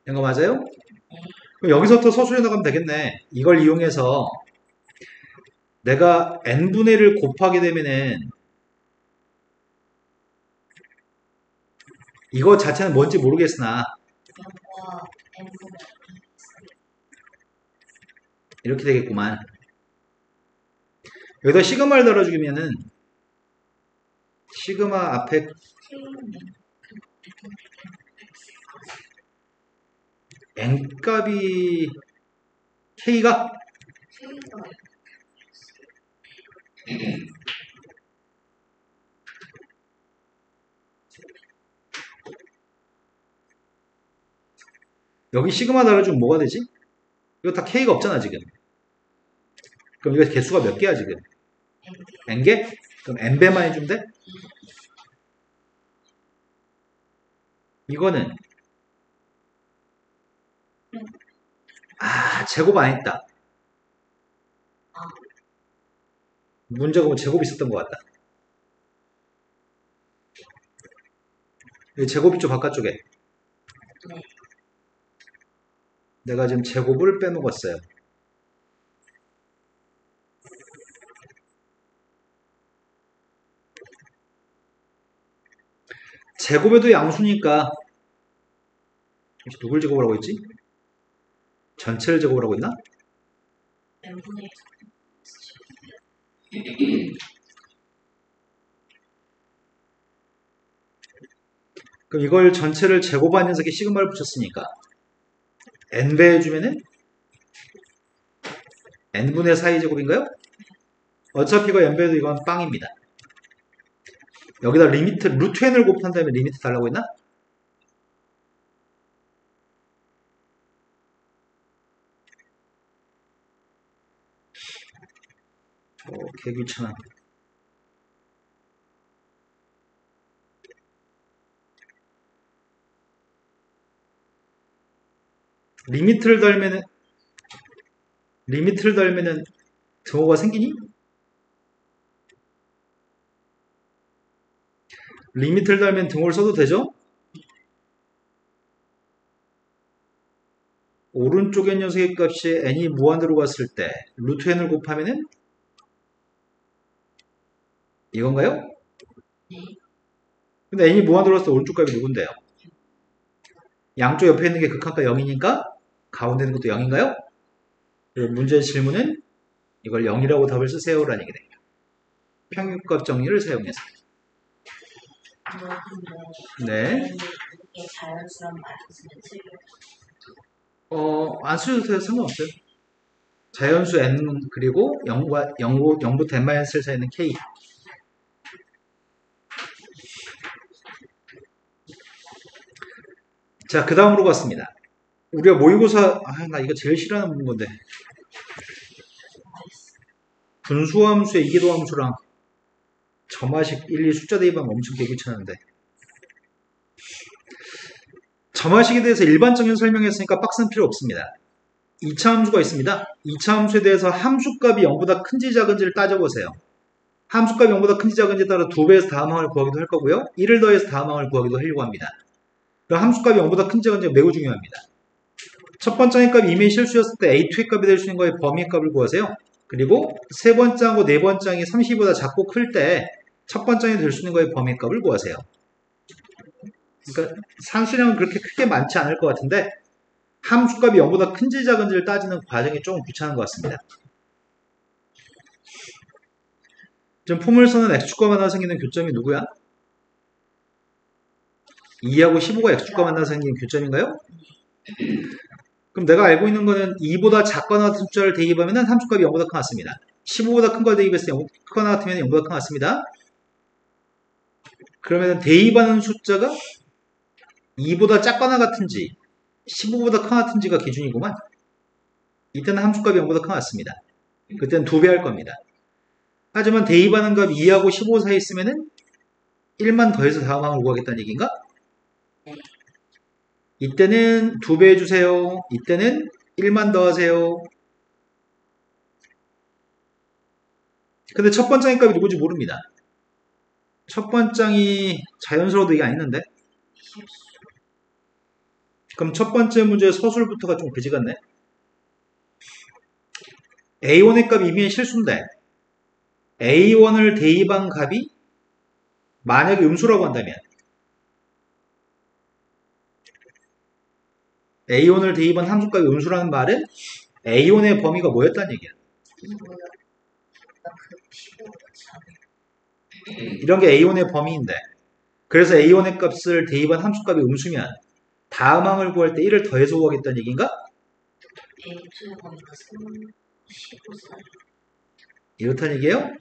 이런 거 맞아요? 그럼 여기서부터 서술해 나가면 되겠네. 이걸 이용해서 내가 n분의 1을 곱하게 되면은 이거 자체는 뭔지 모르겠으나 이렇게 되겠구만. 여기다 시그마를 달아주면은 시그마 앞에 n값이 k가 여기 시그마 달아주면 뭐가 되지? 이거 다 k가 없잖아 지금. 그럼 이거 개수가 몇 개야 지금? n개? 그럼 n배만 해주면 돼? 이거는 제곱 안 했다. 문제가 뭐 제곱 있었던 것 같다. 여기 제곱 있죠, 바깥쪽에. 네. 내가 지금 제곱을 빼먹었어요. 제곱에도 양수니까 누굴 제곱을 하고 있지? 전체를 제곱을 하고 있나? n분의 그럼 이걸 전체를 제곱한 녀석에 시그마를 붙였으니까 n배 해주면은 n분의 4의 제곱인가요? 어차피 이거 n배도 이건 빵입니다. 여기다 리미트 루트 n을 곱한 다음에 리미트 달라고 했나? 개 귀찮아. 리미트를 달면은 등호가 생기니? 리미트를 달면 등호를 써도 되죠? 오른쪽의 녀석의 값이 n이 무한대로 갔을 때 루트 n을 곱하면은 이건가요? 네. 근데 n이 무한대로 갔을 때 오른쪽 값이 누군데요? 양쪽 옆에 있는 게 극한가 0이니까 가운데 있는 것도 0인가요? 그리고 문제의 질문은 이걸 0이라고 답을 쓰세요라는 얘기 됩니다. 평균값 정리를 사용해서. 네. 이게 자연스러운 말이었으면 안 쓰셔도 돼요. 상관없어요. 자연수 n 그리고 0부터 n-1 사이는 k. 자, 그 다음으로 갔습니다. 우리가 모의고사, 나 이거 제일 싫어하는 건데. 분수함수의 이기도함수랑 점화식 1, 2 숫자 대입하면 엄청 개귀찮은데. 점화식에 대해서 일반적인 설명했으니까 박스는 필요 없습니다. 2차 함수가 있습니다. 2차 함수에 대해서 함수값이 0보다 큰지 작은지를 따져보세요. 함수값이 0보다 큰지 작은지에 따라 2배에서 다음항을 구하기도 할 거고요. 1을 더해서 다음항을 구하기도 하려고 합니다. 그럼 함수값이 0보다 큰지 작은지가 매우 중요합니다. 첫 번째 값이 이미 실수였을 때 A2의 값이 될 수 있는 거의 범위의 값을 구하세요. 그리고 세 번째하고 네 번째항이 30보다 작고 클 때 첫 번째항이 될 수 있는 거의 범위의 값을 구하세요. 그러니까 산수량은 그렇게 크게 많지 않을 것 같은데 함수값이 0보다 큰지 작은지를 따지는 과정이 조금 귀찮은 것 같습니다. 지금 포물선은 x축과 만나서 생기는 교점이 누구야? 2하고 15가 x축과 만나서 생기는 교점인가요? 그럼 내가 알고 있는 거는 2보다 작거나 같은 숫자를 대입하면 함수값이 0보다 큰 것 같습니다. 15보다 큰 걸 대입해서 0보다 크거나 같으면 0보다 큰 것 같습니다. 그러면 대입하는 숫자가 2보다 작거나 같은지 15보다 큰 것 같은지가 기준이구만. 이때는 함수값이 0보다 큰 것 같습니다. 그때는 2배 할 겁니다. 하지만 대입하는 값 2하고 15 사이에 있으면은 1만 더해서 다음 항을 구하겠다는 얘기인가? 이때는 2배 해주세요. 이때는 1만 더하세요. 근데 첫 번째 값이 누구지 모릅니다. 첫 번째이 자연스러워도 이게 아니는데? 그럼 첫 번째 문제의 서술부터가 좀 그지 같네? A1의 값이 이미 실수인데 A1을 대입한 값이 만약에 음수라고 한다면 A1을 대입한 함수값이 음수라는 말은 A1의 범위가 뭐였다는 얘기야? 이런 게 A1의 범위인데 그래서 A1의 값을 대입한 함수값이 음수면 다음 항을 구할 때 1을 더해서 구하겠다는 얘기인가? A2의 범위가 15살. 이렇다는 얘기예요?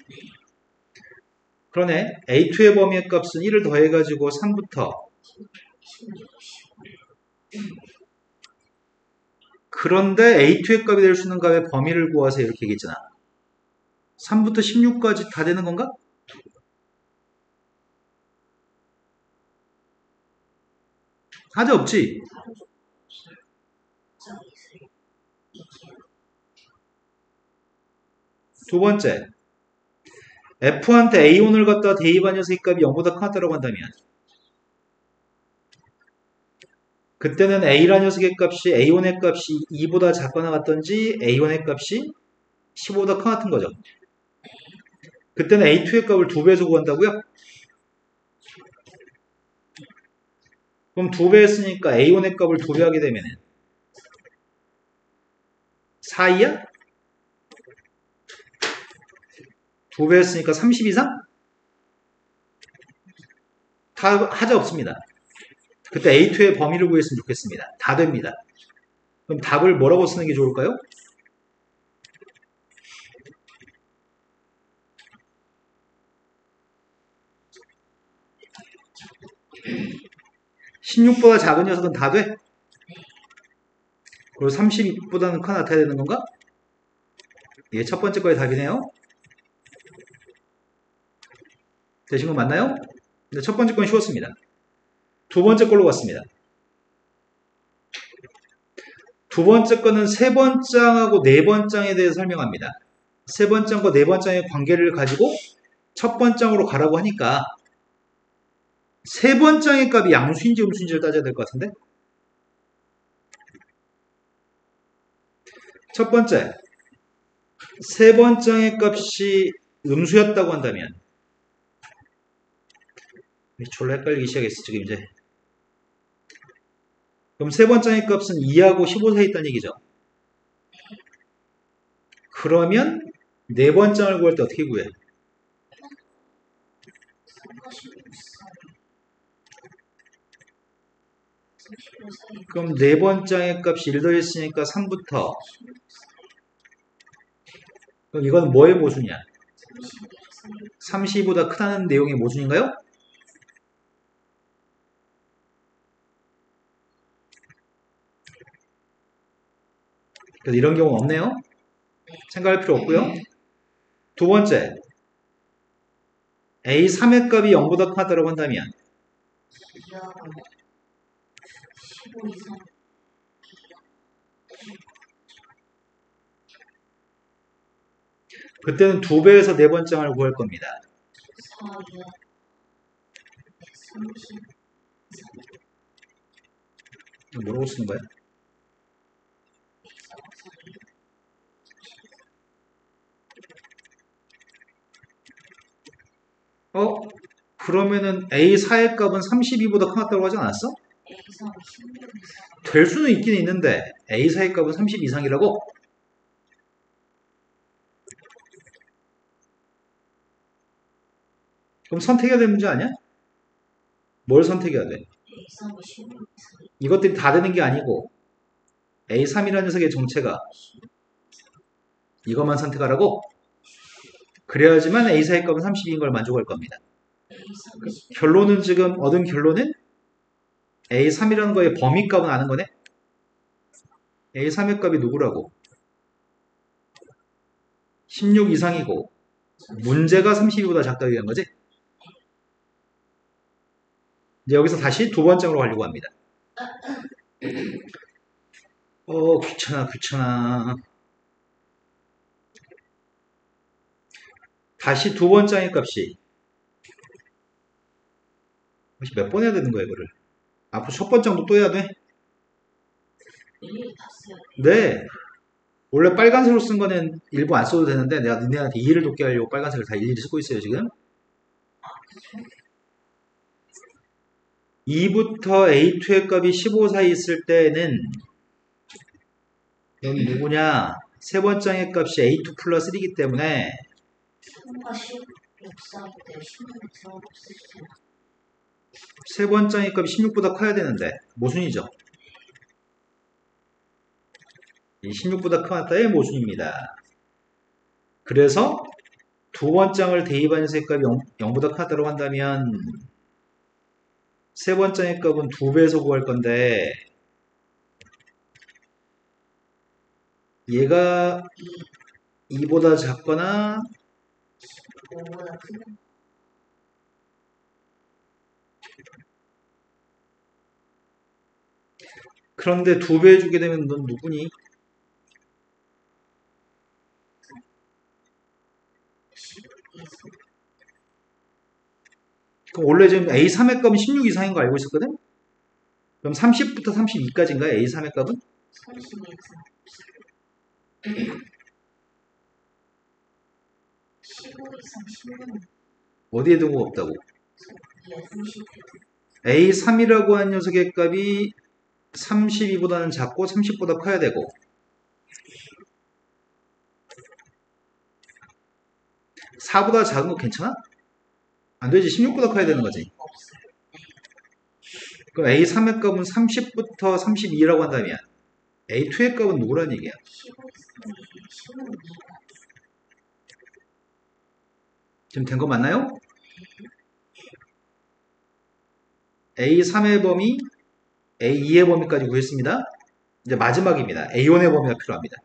그러네. A2의 범위의 값은 1을 더해가지고 3부터 그런데 A2의 값이 될 수 있는 값의 범위를 구하세요. 이렇게 얘기했잖아. 3부터 16까지 다 되는 건가? 하자 없지? 두 번째. F한테 A1을 갖다 대입한 녀석의 값이 0보다 큰 것 같다고 한다면 그때는 A라는 녀석의 값이 A1의 값이 2보다 작거나 같던지 A1의 값이 15보다 큰 같은 거죠. 그때는 A2의 값을 2배에서 구한다고요? 그럼 2배 했으니까 A1의 값을 2배 하게 되면 4이야? 2배 했으니까 30 이상? 다 하자 없습니다. 그때 A2의 범위를 구했으면 좋겠습니다. 다 됩니다. 그럼 답을 뭐라고 쓰는 게 좋을까요? 16보다 작은 녀석은 다 돼? 그리고 32보다는 커 나타나야 되는 건가? 예, 첫 번째 거의 답이네요. 되신 거 맞나요? 네, 첫 번째 건 쉬웠습니다. 두 번째 걸로 갔습니다. 두 번째 거는 세 번장하고 네 번장에 대해서 설명합니다. 세 번장과 네 번장의 관계를 가지고 첫 번장으로 가라고 하니까 세 번장의 값이 양수인지 음수인지를 따져야 될 것 같은데? 첫 번째, 세 번장의 값이 음수였다고 한다면 졸라 헷갈리기 시작했어 지금 이제. 그럼 세 번장의 값은 2하고 15 사이에 있다는 얘기죠. 그러면 네 번장을 구할 때 어떻게 구해? 3과 15 사이. 그럼 네 번장의 값이 1 더했으니까 3부터. 그럼 이건 뭐의 모순이야? 30보다 크다는 내용의 모순인가요? 그래서 이런 경우는 없네요. 생각할 필요 없고요. 두 번째, A3의 값이 0보다 크다고 한다면 2하고 15 이상. 그때는 2배에서 네 번장을 구할 겁니다. 4, 2, 130 이상. 뭐라고 쓰는 거야? 그러면은 A4의 값은 32보다 크다고 하지 않았어? A3 16 이상. 될 수는 있긴 있는데 A4의 값은 30 이상이라고? 그럼 선택해야 되는 문제 아니야? 뭘 선택해야 돼? A3 16 이상. 이것들이 다 되는 게 아니고 A3이라는 녀석의 정체가 이것만 선택하라고? 그래야지만 A4의 값은 30인 걸 만족할 겁니다. A3 16. 결론은 지금 얻은 결론은 A3이라는 거의 범위값은 아는 거네? A3의 값이 누구라고? 16 이상이고 문제가 32보다 작다고 얘기한 거지? 이제 여기서 다시 두 번째로 가려고 합니다. 귀찮아. 다시 두 번째의 값이 몇 번 해야 되는 거야 이거를? 앞으로 첫 번째도 또 해야 돼? 일일이 다 써야 돼. 네. 원래 빨간색으로 쓴 거는 일부 안 써도 되는데 내가 니네한테 이해를 돕게 하려고 빨간색을 다 일일이 쓰고 있어요 지금. 2부터 A2의 값이 15 사이 있을 때는 여기 누구냐? 세 번째의 값이 A2 플러스 1이기 때문에 3과 16 사이 때 16을 들어가 없애주세요. 세 번째의 값이 16보다 커야 되는데 모순이죠. 이 16보다 크다의 모순입니다. 그래서 두 번장을 대입하는 녀석의 값이 0보다 크다고 한다면 세 번장의 값은 2배에서 구할 건데 얘가 2보다 작거나 5보다 큰. 그런데 2배 주게 되면 넌 누구니? 그럼 원래 지금 A3의 값은 16 이상인 거 알고 있었거든? 그럼 30부터 32까지인가요? A3의 값은? 32에서 15 이상 10은 어디에 두고 없다고? 위에 30. A3이라고 하는 녀석의 값이 32보다는 작고 30보다 커야 되고 4보다 작은 거 괜찮아? 안 되지. 16보다 커야 되는 거지. 없어요. 그럼 A3의 값은 30부터 32라고 한다면 A2의 값은 누구란 얘기야? 15 이상 10은 2가 지금 된 거 맞나요? A3의 범위, A2의 범위까지 구했습니다. 이제 마지막입니다. A1의 범위가 필요합니다.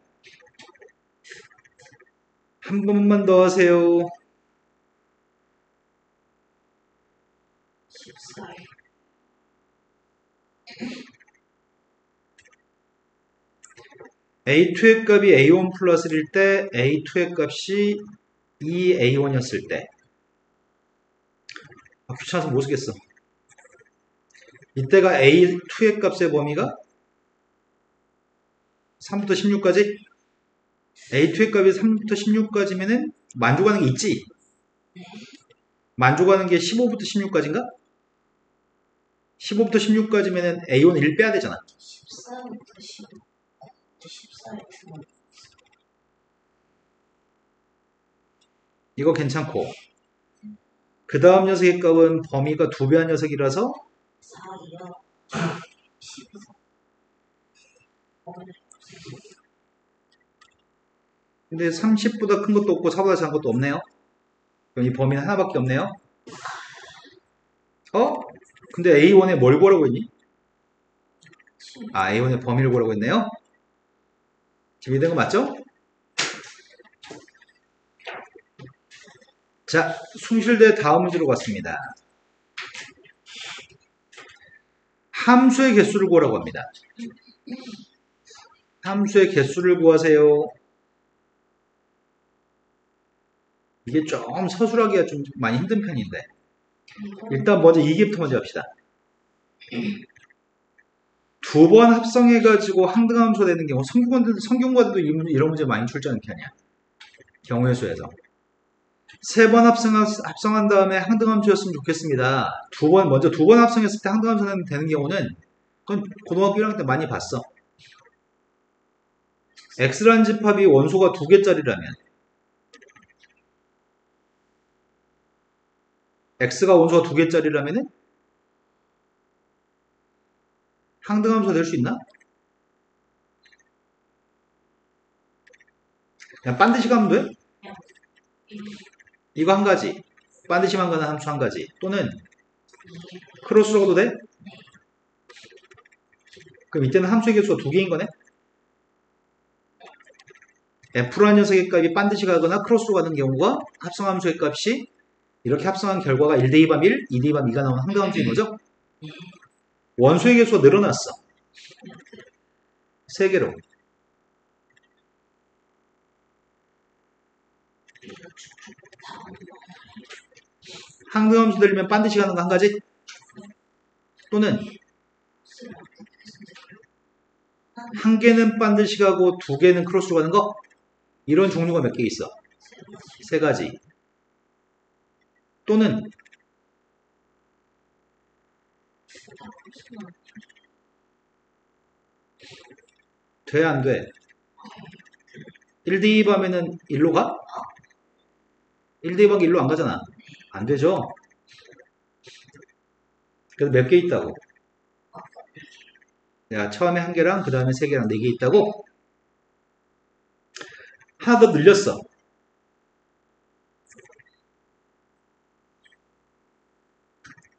한 번만 더 하세요. 14. A2의 값이 A1 플러스 1일 때 A2의 값이 2A1이었을 때 귀찮아서 못 쓰겠어. 이때가 A2의 값의 범위가 3부터 16까지 A2의 값이 3부터 16까지면은 만족하는 게 있지? 만족하는 게 15부터 16까지인가? 15부터 16까지면은 A1 1 빼야 되잖아. 14부터 15. 14에 2번. 이거 괜찮고 그 다음 녀석의 값은 범위가 2배한 녀석이라서 4, 2요. 12선. 근데 30보다 큰 것도 없고 4보다 작은 것도 없네요. 그럼 이 범위는 하나밖에 없네요. 근데 A1에 뭘 구하라고 했니? A1의 범위를 구하라고 했네요. 지금 이된 거 맞죠? 자, 숭실대 다음 문제로 갔습니다. 함수의 개수를 구하라고 합니다. 함수의 개수를 구하세요. 이게 좀 서술하기가 좀 많이 힘든 편인데 일단 먼저 이게부터 먼저 합시다. 두 번 합성해가지고 항등함수가 되는 경우 성균관들도 이런 문제 많이 출제하는 편이야. 경우의 수에서 세 번 합성한 다음에 항등함수였으면 좋겠습니다. 먼저 두 번 합성했을 때 항등함수가 되는 경우는 그건 고등학교 1학년 때 많이 봤어. X라는 집합이 원소가 2개짜리라면 X가 원소가 2개짜리라면은 항등함수가 될 수 있나? 그냥 반드시 가면 돼? 이거 한 가지. 반드시만 가는 함수 한 가지. 또는 크로스로 가도 돼? 그럼 이때는 함수의 개수가 2개인 거네? F라는 녀석의 값이 반드시 가거나 크로스로 가는 경우가 합성함수의 값이 이렇게 합성한 결과가 1대2밤 1, 2대2밤 2가 나오는 항등함수인 거죠? 원소의 개수가 늘어났어. 3개로. 항등함수 들리면 반드시 가는 거 한 가지? 또는 한 개는 반드시 가고 2개는 크로스로 가는 거? 이런 종류가 몇 개 있어? 3가지. 또는 돼, 안 돼? 1대2 밤에는 1로 가? 1대2 밤이 1로 안 가잖아. 안 되죠? 그래서 몇 개 있다고? 야, 처음에 1개랑 그 다음에 3개랑 4개 있다고? 하나 더 늘렸어.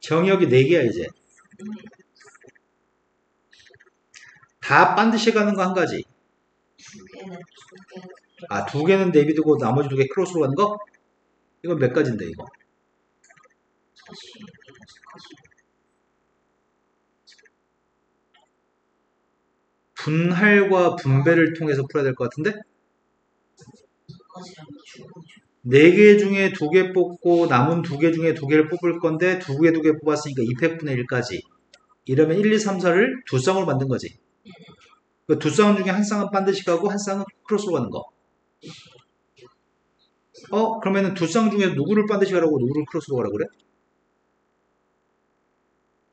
정의역이 4개야 이제. 다 반드시 가는 거 한 가지. 2개는 내비두고 나머지 2개 크로스로 가는 거? 이건 몇 가지인데 이거? 분할과 분배를 통해서 풀어야 될 것 같은데? 4개 중에 2개 뽑고 남은 2개 중에 2개를 뽑을 건데 2개 뽑았으니까 2팩분의 1까지. 이러면 1, 2, 3, 4를 두 쌍으로 만든 거지. 그 두 쌍 중에 한 쌍은 반드시 가고 한 쌍은 크로스로 가는 거. 그러면은 두 쌍 중에 누구를 반드시 가라고 누구를 크로스로 가라고 그래?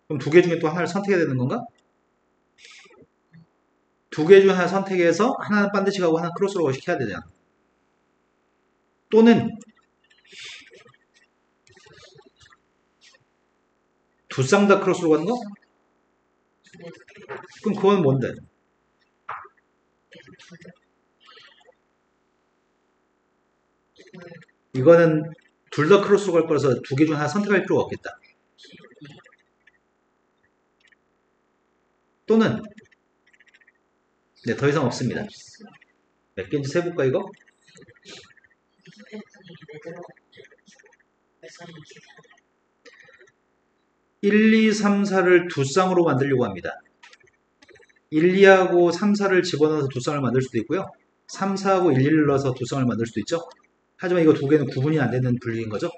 그럼 두 개 중에 또 하나를 선택해야 되는 건가? 두 개 중에 하나 선택해서 하나는 반드시 가고 하나는 크로스로 가고 시켜야 되잖아. 또는 두 쌍 다 크로스로 가는 거? 그럼 그건 뭔데? 이거는 둘 다 크로스로 갈 거라서 두 개 중 하나 선택할 필요가 없겠다. 또는 네, 더 이상 없습니다. 몇 개인지 세볼까 이거? 1, 2, 3, 4를 두 쌍으로 만들려고 합니다. 1, 2하고 3, 4를 집어넣어서 두 쌍을 만들 수도 있고요. 3, 4하고 1, 1을 넣어서 두 쌍을 만들 수도 있죠. 하지만 이거 두 개는 구분이 안 되는 분리인 거죠.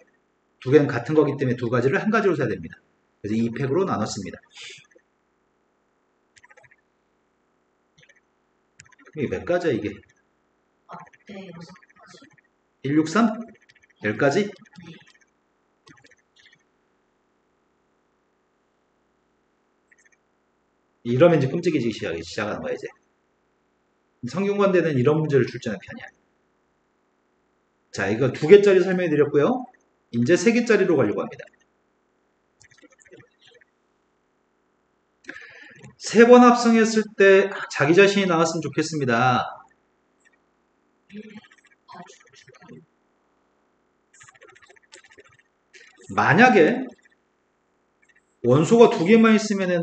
두 개는 같은 거기 때문에 두 가지를 한 가지로 써야 됩니다. 그래서 2팩으로 나눴습니다. 이게 몇 가지야 이게? 1, 6, 3? 10가지? 이러면 이제 끔찍해지기 시작하는 거야 이제. 성균관대는 이런 문제를 출제하는 편이야. 자, 이거 두 개짜리 설명해 드렸고요. 이제 세 개짜리로 가려고 합니다. 세 번 합성했을 때 자기 자신이 나왔으면 좋겠습니다. 만약에 원소가 두 개만 있으면은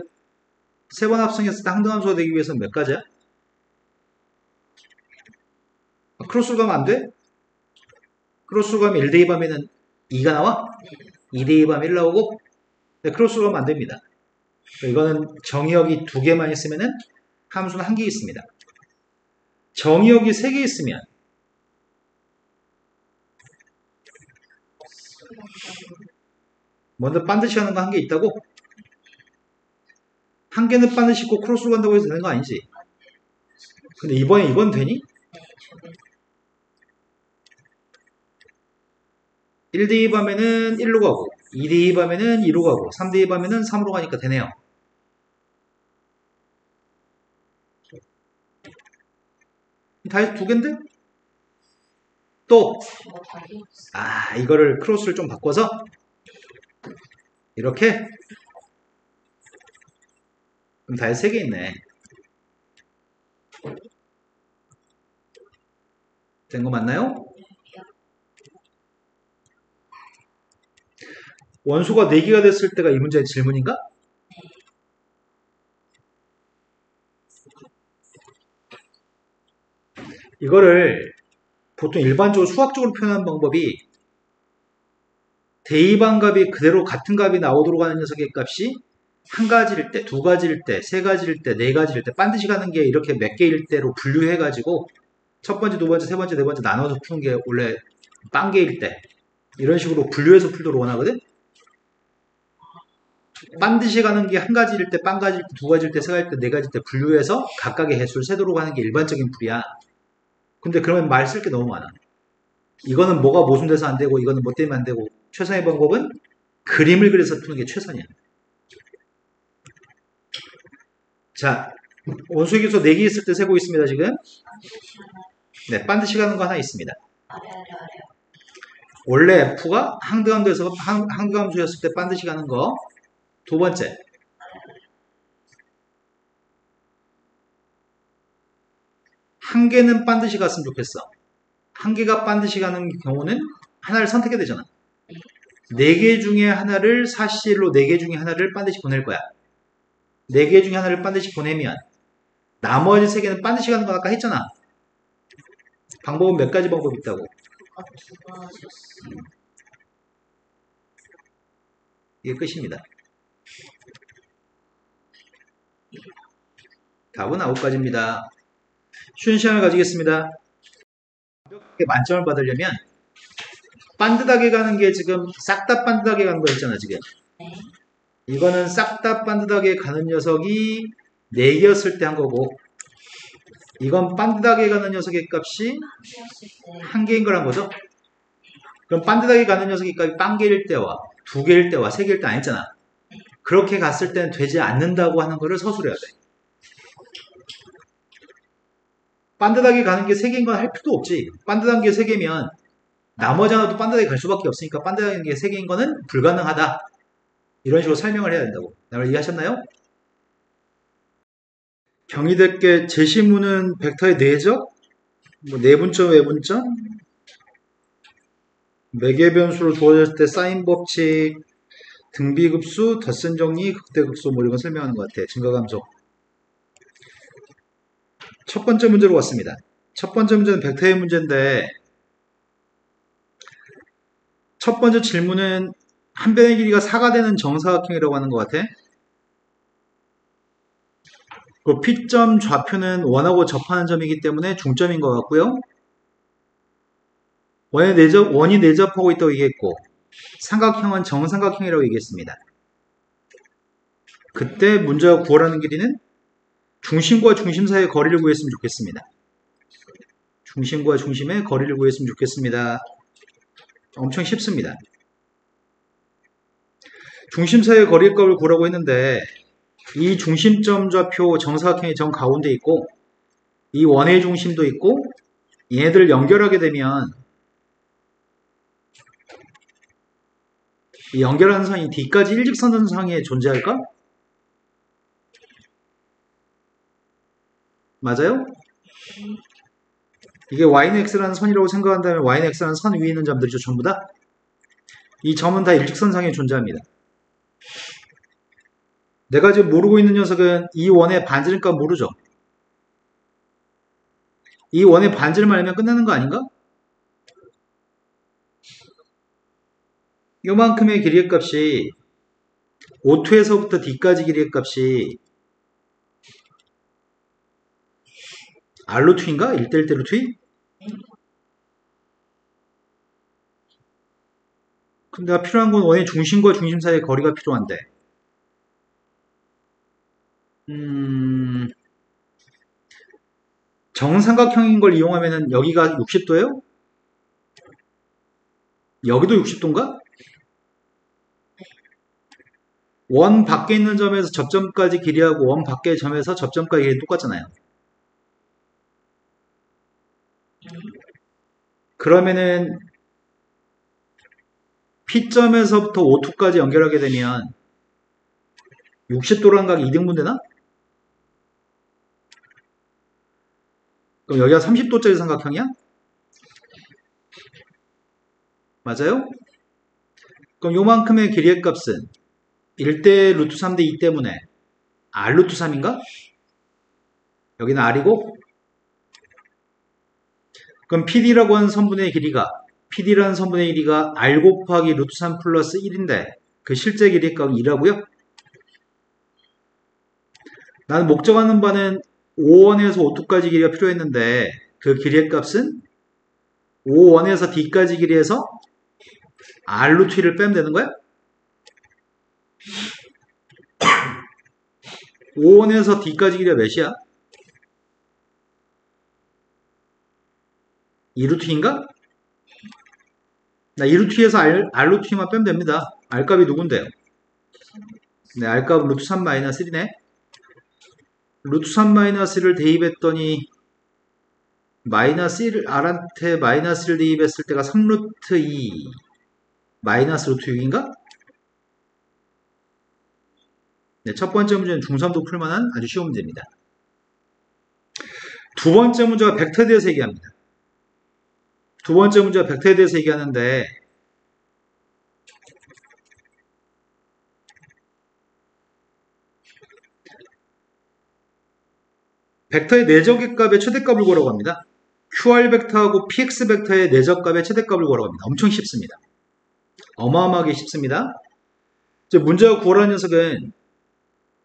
세 번 합성했을 때 항등함수가 되기 위해서는 몇 가지야? 크로스로 가면 안 돼? 크로스로 가면 1 대입하면은 2가 나와? 2 대입하면 1 나오고? 네, 크로스로 가면 안 됩니다. 이거는 정의역이 두 개만 있으면은 함수는 한 개 있습니다. 정의역이 세 개 있으면 먼저 반드시 하는 거 한 개 있다고? 한 개는 반드시 꼭 크로스로 간다고 해서 되는 거 아니지? 근데 이번에 이건 되니? 1 대입하면은 1로 가고 2 대입하면은 2로 가고 3 대입하면은 3으로 가니까 되네요. 다 해서 두 개인데? 또 이거를 크로스를 좀 바꿔서 이렇게 그럼 다 해서 3개 있네. 된 거 맞나요? 원소가 4개가 됐을 때가 이 문제의 질문인가? 이거를 보통 일반적으로 수학적으로 표현하는 방법이 대입한 값이 그대로 같은 값이 나오도록 하는 녀석의 값이 한 가지일 때, 두 가지일 때, 세 가지일 때, 네 가지일 때 반드시 가는 게 이렇게 몇 개일 때로 분류해가지고 첫 번째, 두 번째, 세 번째, 네 번째 나눠서 푸는 게 원래 빵개일 때 이런 식으로 분류해서 풀도록 원하거든? 반드시 가는 게 한 가지일 때, 빵 가지일 때, 두 가지일 때, 세 가지일 때, 네 가지일 때 분류해서 각각의 해수를 세도록 하는 게 일반적인 풀이야. 근데 그러면 말 쓸 게 너무 많아. 이거는 뭐가 모순돼서 안 되고 이거는 뭐 때문에 안 되고 최선의 방법은 그림을 그려서 푸는 게 최선이야. 자, 원소기소 4개 있을 때 세고 있습니다 지금. 네, 반드시 가는 거 하나 있습니다. 원래 F가 항등함수에서 항등함수였을 때 반드시 가는 거. 두 번째, 한 개는 반드시 갔으면 좋겠어. 한 개가 반드시 가는 경우는 하나를 선택해야 되잖아. 4개 중에 하나를 사실로 4개 중에 하나를 반드시 보낼 거야. 4개 중에 하나를 반드시 보내면 나머지 3개는 반드시 가는 거 아까 했잖아. 방법은 몇 가지 방법이 있다고. 이게 끝입니다. 답은 9가지입니다. 쉬운 시간을 가지겠습니다. 만점을 받으려면 반듯하게 가는 게 지금 싹 다 반듯하게 가는 거 있잖아 지금. 이거는 싹 다 반듯하게 가는 녀석이 4개였을 때 한 거고, 이건 반듯하게 가는 녀석의 값이 한 개였을 때 1개인 거란 거죠. 그럼 반듯하게 가는 녀석이 값이 1개일 때와 2개일 때와 3개일 때 아니잖아. 그렇게 갔을 때는 되지 않는다고 하는 거를 서술해야 돼. 반듯하게 가는 게 3개인 건 할 필요도 없지. 반듯한 게 3개면 나머지 하나도 반듯하게 갈 수밖에 없으니까 반듯한 게 3개인 거는 불가능하다. 이런 식으로 설명을 해야 된다고. 나를 이해하셨나요? 경희대께 제시문은 벡터의 내적, 내분점, 외분점, 매개변수로 주어졌을 때 사인 법칙, 등비급수, 덧셈 정리, 극대극소 이런 거 설명하는 것 같아. 증가감속. 첫 번째 문제로 왔습니다. 첫 번째 문제는 벡터의 문제인데 첫 번째 질문은 한 변의 길이가 4가 되는 정사각형이라고 하는 것 같아. 그 P점 좌표는 원하고 접하는 점이기 때문에 중점인 것 같고요. 원이 내접하고 있다고 얘기했고 삼각형은 정삼각형이라고 얘기했습니다. 그때 문제가 구하라는 길이는 중심과 중심 사이의 거리를 구했으면 좋겠습니다. 중심과 중심의 거리를 구했으면 좋겠습니다. 엄청 쉽습니다. 중심 사이의 거리값을 구하라고 했는데 이 중심점 좌표 정사각형의 정 가운데 있고 이 원의 중심도 있고 얘네들을 연결하게 되면 이 연결하는 선이 D까지 일직선상에 존재할까? 맞아요? 이게 Y는 X라는 선이라고 생각한다면 Y는 X라는 선 위에 있는 점들이죠. 전부 다. 이 점은 다 일직선상에 존재합니다. 내가 지금 모르고 있는 녀석은 이 원의 반지름 값 모르죠. 이 원의 반지름을 알면 끝나는 거 아닌가? 요만큼의 길이의 값이 O2에서부터 D까지 길이의 값이 R루트인가? 1대1대 루트? 그럼 내가 필요한 건 원의 중심과 중심 사이의 거리가 필요한데 정삼각형인 걸 이용하면 여기가 60도예요? 여기도 60도인가? 원 밖에 있는 점에서 접점까지 길이하고 원 밖의 점에서 접점까지 길이 똑같잖아요. 그러면은 P점에서부터 O2까지 연결하게 되면 60도라는 각이 2등분 되나? 그럼 여기가 30도짜리 삼각형이야? 맞아요? 그럼 요만큼의 길이의 값은 1대 루트 3대 2 때문에 R 루트 3인가? 여기는 R이고 그럼 PD라고 하는 선분의 길이가 PD라는 선분의 길이가 R 곱하기 루트 3 플러스 1인데 그 실제 길이의 값은 2라고요? 나는 목적하는 바는 O1에서 O2까지 길이가 필요했는데 그 길이의 값은 O1에서 D까지 길이에서 R 루트 1을 빼면 되는 거야? O1에서 D까지 길이가 몇이야? 2루트인가? 나 2루트에서 R루트만 빼면 됩니다. R값이 누군데요? 네, R값은 루트 3 마이너스 1이네. 루트 3 마이너스 1을 대입했더니 마이너스 1, R한테 마이너스 1 대입했을 때가 3루트 2 마이너스 루트 6인가? 네, 첫 번째 문제는 중3도 풀만한 아주 쉬운 문제입니다. 두 번째 문제가 벡터에 대해서 얘기합니다. 두 번째 문제가 벡터에 대해서 얘기하는데 벡터의 내적의 값의 최대값을 구하라고 합니다. QR 벡터하고 PX 벡터의 내적값의 최대값을 구하라고 합니다. 엄청 쉽습니다. 어마어마하게 쉽습니다. 이제 문제가 구하라는 녀석은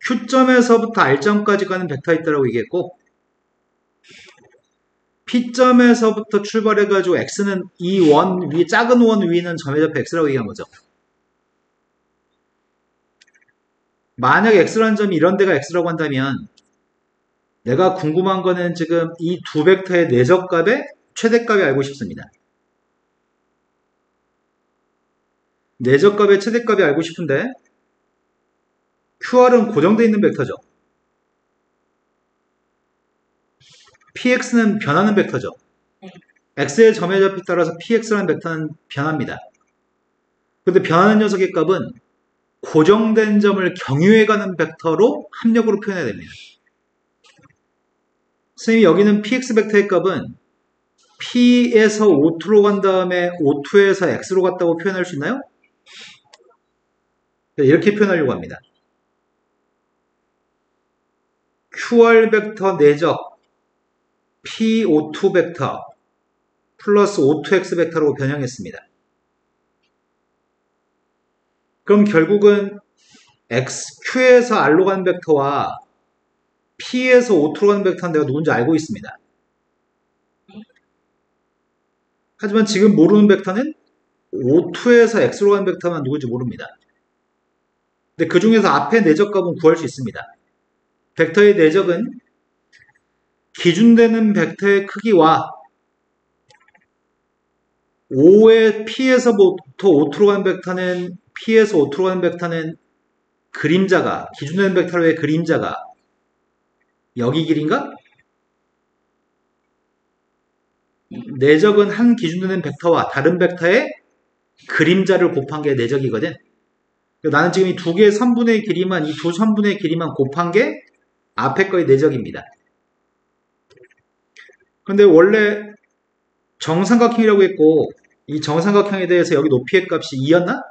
Q점에서부터 R점까지 가는 벡터가 있다고 얘기했고 P점에서부터 출발해가지고 X는 이 원 위에 작은 원 위에 있는 점의 좌표 X라고 얘기한 거죠. 만약 x라는 점이 이런 데가 x라고 한다면 내가 궁금한 거는 지금 이 두 벡터의 내적값의 최대값이 알고 싶습니다. 내적값의 최대값이 알고 싶은데 QR은 고정되어 있는 벡터죠. PX는 변하는 벡터죠. X의 점의 좌표에 따라서 PX라는 벡터는 변합니다. 근데 변하는 녀석의 값은 고정된 점을 경유해가는 벡터로 합력으로 표현해야 됩니다. 선생님이 여기는 PX 벡터의 값은 P에서 O2로 간 다음에 O2에서 X로 갔다고 표현할 수 있나요? 이렇게 표현하려고 합니다. QR 벡터 내적 PO2 벡터 플러스 O2X 벡터로 변형했습니다. 그럼 결국은 Q에서 R로 가는 벡터와 P에서 O2로 가는 벡터는 내가 누군지 알고 있습니다. 하지만 지금 모르는 벡터는 O2에서 X로 가는 벡터만 누군지 모릅니다. 근데 그 중에서 앞에 내적값은 구할 수 있습니다. 벡터의 내적은 기준되는 벡터의 크기와 O의 P에서부터 O2로 가는 벡터는 P에서 O2로 가는 벡터는 그림자가 기준되는 벡터의 그림자가 여기 길인가? 내적은 한 기준되는 벡터와 다른 벡터의 그림자를 곱한 게 내적이거든. 나는 지금 이 두 개의 선분의 길이만 이 두 선분의 길이만 곱한 게 앞에 거의 내적입니다. 근데 원래 정삼각형이라고 했고 이 정삼각형에 대해서 여기 높이의 값이 2였나?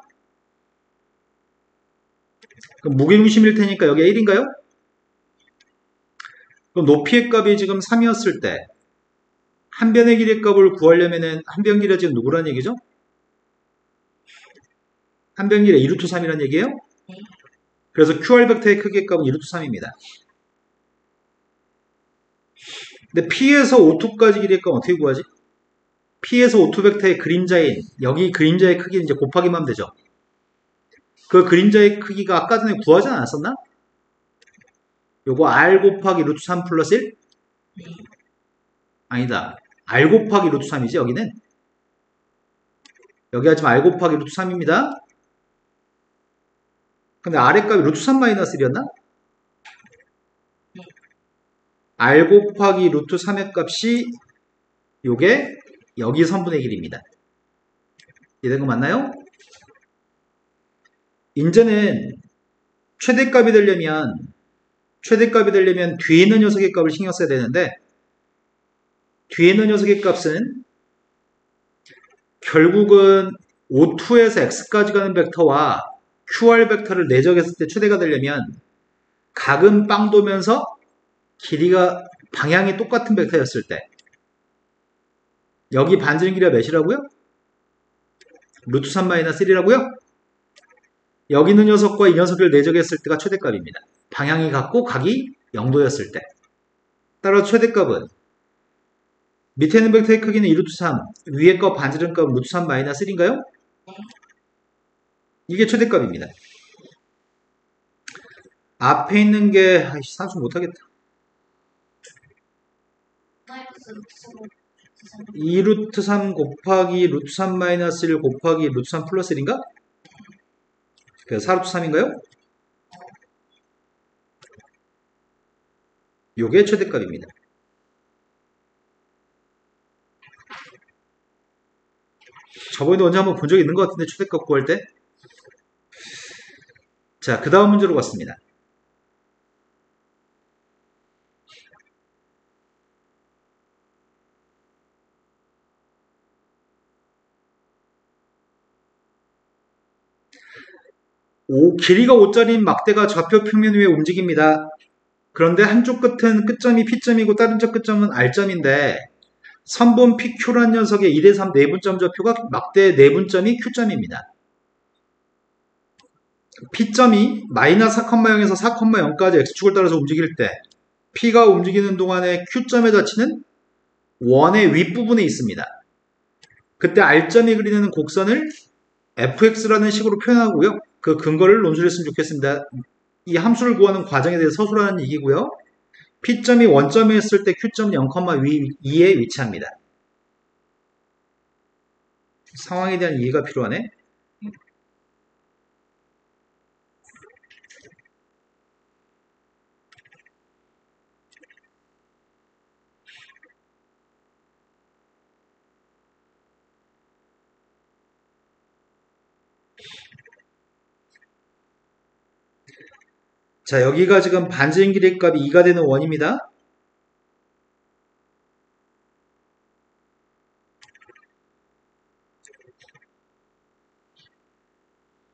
그럼 무게중심일 테니까 여기 1인가요? 그럼 높이의 값이 지금 3이었을 때 한 변의 길이의 값을 구하려면은 한 변 길이가 지금 누구란 얘기죠? 한 변 길이가 2루트 3이란 얘기예요? 그래서 QR 벡터의 크기의 값은 2루트 3입니다. 근데 P에서 O2까지 길이의 값은 어떻게 구하지? P에서 O2 벡터의 그림자인 여기 그림자의 크기는 이제 곱하기만 하면 되죠. 그 그림자의 크기가 아까 전에 구하지 않았었나? 요거 R 곱하기 루트 3 플러스 1? 아니다. R 곱하기 루트 3이지 여기는? 여기 하지만 R 곱하기 루트 3입니다. 근데 R의 값이 루트 3 마이너스 1이었나? R 곱하기 루트 3의 값이 요게 여기 선분의 길입니다. 이해된 거 맞나요? 이제는 최대값이 되려면 뒤에 있는 녀석의 값을 신경 써야 되는데 뒤에 있는 녀석의 값은 결국은 O2에서 X까지 가는 벡터와 QR 벡터를 내적했을 때 최대가 되려면 각은 빵 도면서 길이가 방향이 똑같은 벡터였을 때 여기 반지름 길이가 몇이라고요? 루트 3 마이너스 1이라고요? 여기 있는 녀석과 이 녀석을 내적했을 때가 최대값입니다. 방향이 같고 각이 0도였을 때. 따라서 최대값은 밑에 있는 벡터의 크기는 2루트 3, 위에 거 반지름 값은 루트 3 마이너스 1인가요? 이게 최대값입니다. 앞에 있는 게 산수 못하겠다. 2루트 3 곱하기 루트 3 마이너스 1 곱하기 루트 3 플러스 1인가? 그래서 4루트 3인가요? 요게 최대값입니다. 저번에도 언제 한번 본 적이 있는 것 같은데 최대값 구할 때. 자, 그 다음 문제로 갔습니다. 길이가 5짜리인 막대가 좌표 평면 위에 움직입니다. 그런데 한쪽 끝은 끝점이 P점이고 다른 쪽 끝점은 R점인데 선분 PQ란 녀석의 1의3 내분점 좌표가 막대의 내분점이 Q점입니다. P점이 마이너스 4,0에서 4,0까지 X축을 따라서 움직일 때 P가 움직이는 동안에 Q점의 자치는 원의 윗부분에 있습니다. 그때 R점이 그리는 곡선을 fx라는 식으로 표현하고요. 그 근거를 논술했으면 좋겠습니다. 이 함수를 구하는 과정에 대해서 서술하는 얘기고요. P점이 원점에 있을 때 Q점 0,2에 위치합니다. 상황에 대한 이해가 필요하네. 자, 여기가 지금 반지름 길이 값이 2가 되는 원입니다.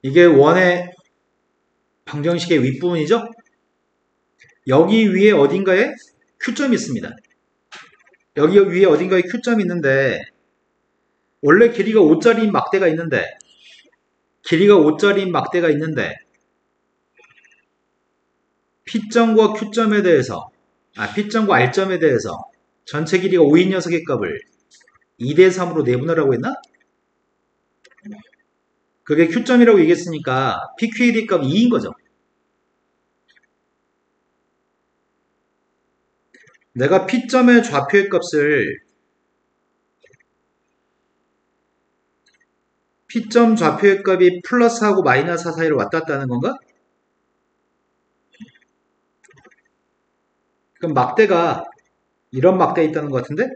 이게 원의 방정식의 윗부분이죠? 여기 위에 어딘가에 Q점이 있습니다. 여기 위에 어딘가에 Q점이 있는데 원래 길이가 5짜리인 막대가 있는데 P점과 Q점에 대해서 P점과 R점에 대해서 전체 길이가 5인 녀석의 값을 2대 3으로 내분하라고 했나? 그게 Q점이라고 얘기했으니까 PQ의 값 2인 거죠. 내가 P점의 좌표의 값을 P점 좌표의 값이 플러스하고 마이너스 사이로 왔다 갔다 하는 건가? 그럼 막대가 이런 막대에 있다는 것 같은데?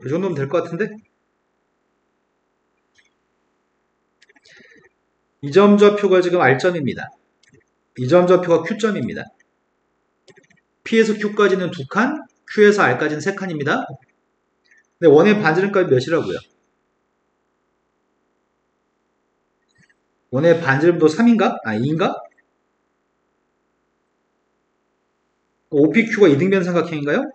이 정도면 될 것 같은데? 이 점 좌표가 지금 R점입니다. 이 점 좌표가 Q점입니다. P에서 Q까지는 2칸, Q에서 R까지는 3칸입니다. 근데 원의 반지름값이 몇이라고요? 원의 반지름도 3인가? 2인가? OPQ가 이등변 삼각형인가요?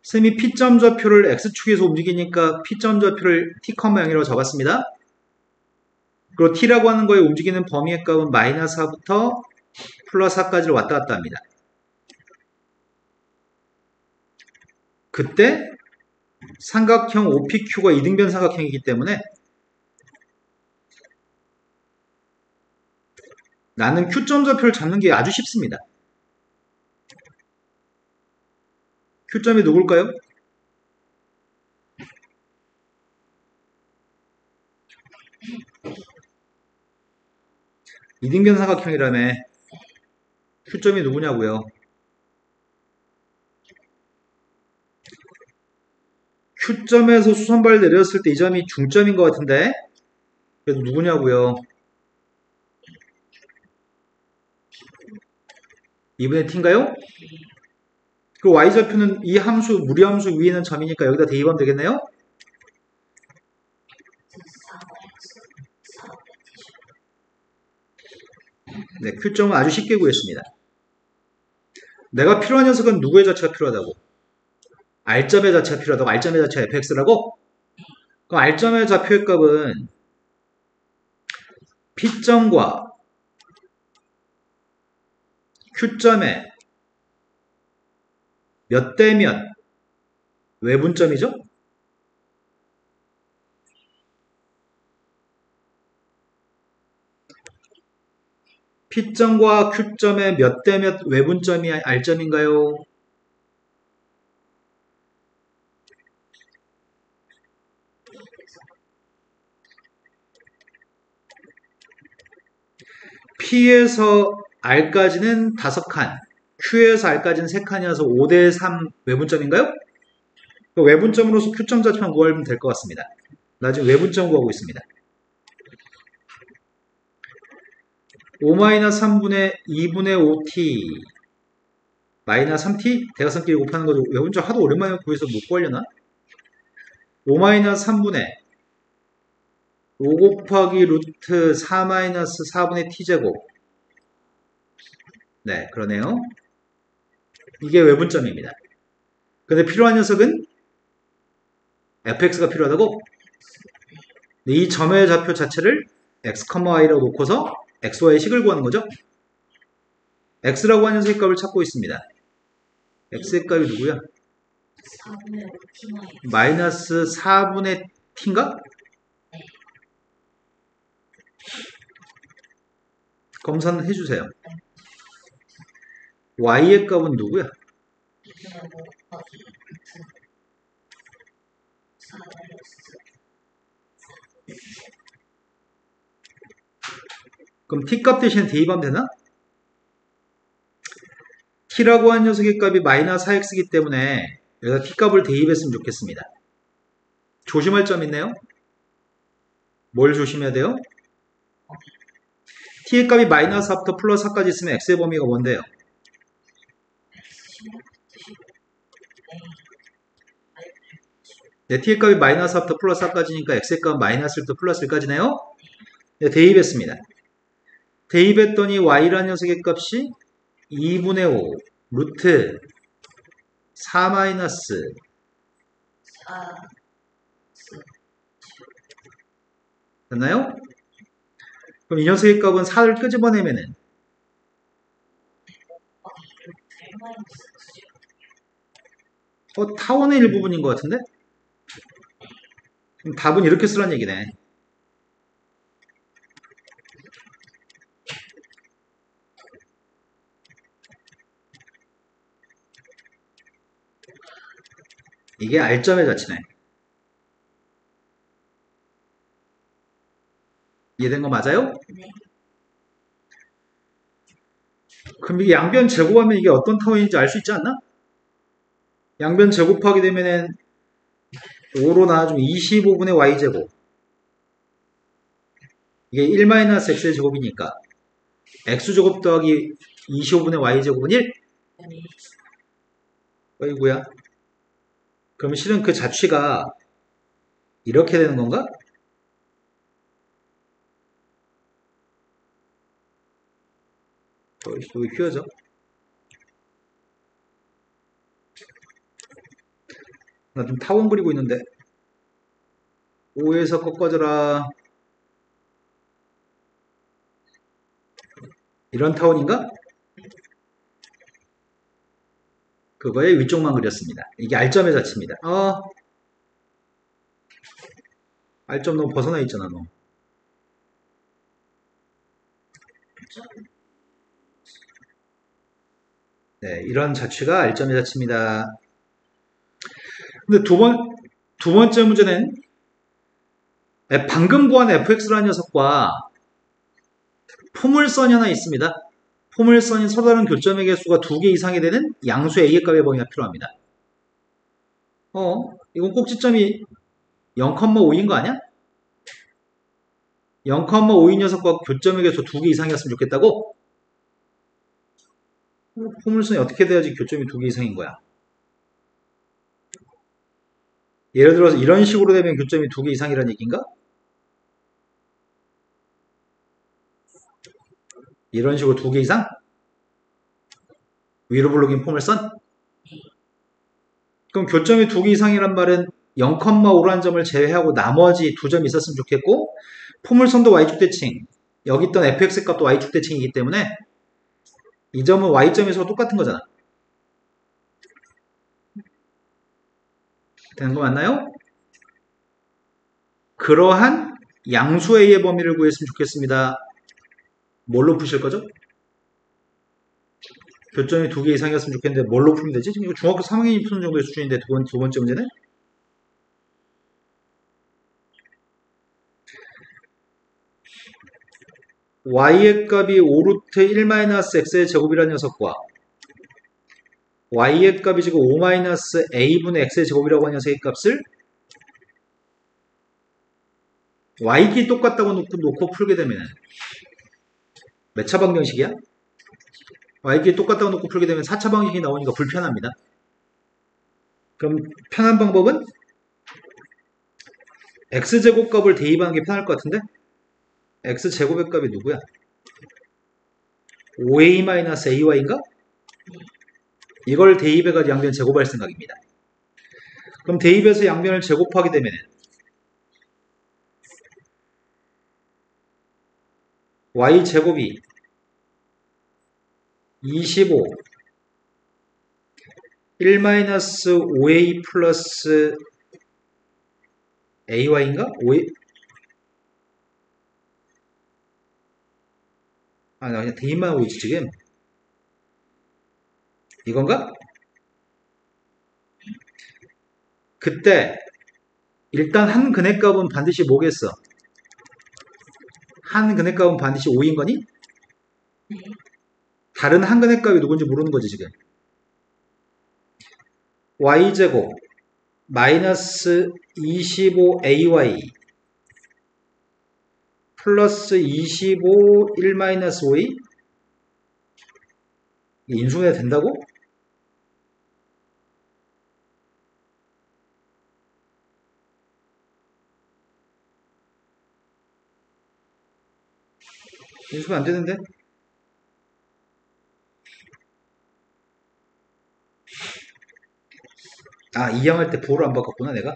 쌤이 P점 좌표를 X축에서 움직이니까 P점 좌표를 T, 0이라고 적었습니다. 그리고 T라고 하는 거에 움직이는 범위의 값은 마이너스 4부터 플러스 4까지를 왔다 갔다 합니다. 그때 삼각형 OPQ가 이등변 삼각형이기 때문에 나는 Q점 좌표를 잡는 게 아주 쉽습니다. Q점이 누굴까요? 이등변 삼각형이라며 Q점이 누구냐고요? Q점에서 수선발 내렸을 때 이 점이 중점인 것 같은데 그래도 누구냐고요? 2분의 t인가요? 그 y좌표는 이 함수 무리함수 위에 있는 점이니까 여기다 대입하면 되겠네요? 네, Q점은 아주 쉽게 구했습니다. 내가 필요한 녀석은 누구의 자체가 필요하다고? R점의 자체가 필요하다고? R점의 자체가 fx라고? 그럼 R점의 좌표의 값은 P점과 Q점의 몇 대 몇 외분점이죠? P점과 Q점의 몇 대 몇 외분점이 R점인가요? P에서 R까지는 5칸, Q에서 R까지는 3칸이어서 5대 3 외분점인가요? 그 외분점으로서 Q점 자체만 구하면 될 것 같습니다. 나 지금 외분점 구하고 있습니다. 5-3분의 2분의 5t 마이너스 3t 대각선끼리 곱하는 거죠. 외분점 하도 오랜만에 구해서 못 구하려나? 5-3분의 5 곱하기 루트 4-4분의 t제곱. 네, 그러네요. 이게 외분점입니다. 근데 필요한 녀석은 fx가 필요하다고? 이 점의 좌표 자체를 x, y라고 놓고서 xy의 식을 구하는 거죠. x라고 하는 녀석의 값을 찾고 있습니다. x의 값이 누구야? 4분의 5 t만 마이너스 4분의 t인가? 검사는 해주세요. y의 값은 누구야? 2분의 5 곱하기 루트 4 마이너스 그럼 t 값 대신에 대입하면 되나? t라고 하는 녀석의 값이 마이너스 4x이기 때문에 여기다 t 값을 대입했으면 좋겠습니다. 조심할 점 있네요. 뭘 조심해야 돼요? t의 값이 마이너스 4부터 플러스 4까지 있으면 x의 범위가 뭔데요? 네, t의 값이 마이너스 4부터 플러스 4까지니까 x의 값은 마이너스 1부터 플러스 1까지네요. 네, 대입했습니다. 대입했더니 y라는 녀석의 값이 2분의 5 루트 4 마이너스 4 됐나요? 그럼 이 녀석의 값은 4를 끄집어내면은 곱하기 루트 1 마이너스 타원의 일부분인 것 같은데? 그럼 답은 이렇게 쓰란 얘기네. 이게 R점의 자치네. 이해된 거 맞아요? 네. 그럼 이게 양변 제곱하면 이게 어떤 타원인지 알 수 있지 않나? 양변 제곱하게 되면은 5로 나눠주면 25분의 y제곱. 이게 1-x의 제곱이니까 x제곱 더하기 25분의 y제곱은 1? 어이구야. 그럼 실은 그 자취가 이렇게 되는 건가? 여기 휘어져. 나 좀 타원 그리고 있는데 5에서 꺾어져라. 이런 타원인가? 그거의 위쪽만 그렸습니다. 이게 R점의 자치입니다. R점 너무 벗어나 있잖아 너. 네, 이런 자취가 R점의 자치입니다. 근데 두 번째 문제는 방금 구한 fx라는 녀석과 포물선이 하나 있습니다. 포물선이 서로 다른 교점의 개수가 2개 이상이 되는 양수 a의 값의 범위가 필요합니다. 이건 꼭지점이 0,5인 거 아니야? 0,5인 녀석과 교점의 개수 2개 이상이었으면 좋겠다고? 포물선이 어떻게 돼야지 교점이 2개 이상인 거야? 예를 들어서 이런 식으로 되면 교점이 2개 이상이라는 얘기인가? 이런 식으로 2개 이상? 위로 블록인 포물선? 그럼 교점이 2개 이상이란 말은 0,5라는 점을 제외하고 나머지 2점이 있었으면 좋겠고 포물선도 y축 대칭 여기 있던 fx 값도 y축 대칭이기 때문에 이 점은 y점에서 똑같은 거잖아. 되는 거 맞나요? 그러한 양수 a의 범위를 구했으면 좋겠습니다. 뭘로 푸실 거죠? 교점이 2개 이상이었으면 좋겠는데 뭘로 풀면 되지? 지금 이거 중학교 3학년이 푸는 정도의 수준인데 두 번째 문제는? y의 값이 5루트 1-x의 제곱이라는 녀석과 y의 값이 지금 5-a분의 x의 제곱이라고 하는 녀석의 값을 y끼리 똑같다고 놓고 풀게 되면 몇 차 방정식이야? y끼리 똑같다고 놓고 풀게 되면 4차 방정식이 나오니까 불편합니다. 그럼 편한 방법은 x제곱값을 대입하는 게 편할 것 같은데 x제곱의 값이 누구야? 5a-ay인가? 이걸 대입해가지고 양변 제곱할 생각입니다. 그럼 대입해서 양변을 제곱하게 되면 y제곱이 25 1-5a 플러스 ay인가? 5a? 아, 나 그냥 대입만 하고 있지 지금. 이건가? 그때 일단 한 근해값은 반드시 뭐겠어? 한 근해값은 반드시 5인 거니? 네. 다른 한 근해값이 누군지 모르는 거지 지금. y제곱 마이너스 25ay 플러스 25 1-5a? 인수분해 된다고? 인수분해 안 되는데? 아, 이항할 때 부호를 안 바꿨구나 내가.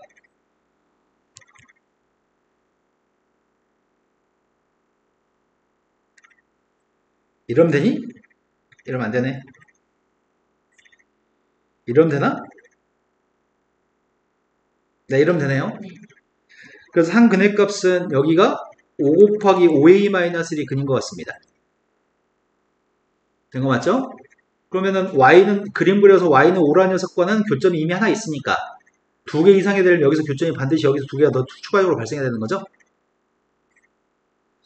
이러면 되니? 이러면 안 되네. 이러면 되나? 네, 이러면 되네요. 네. 그래서 한 근해값은 여기가 5 곱하기 5a-1이 근인 것 같습니다. 된 거 맞죠? 그러면은 y는 그림 그려서 y는 5라는 녀석과는 교점이 이미 하나 있으니까 2개 이상이 되려면 여기서 교점이 반드시 여기서 2개가 더 추가적으로 발생해야 되는 거죠?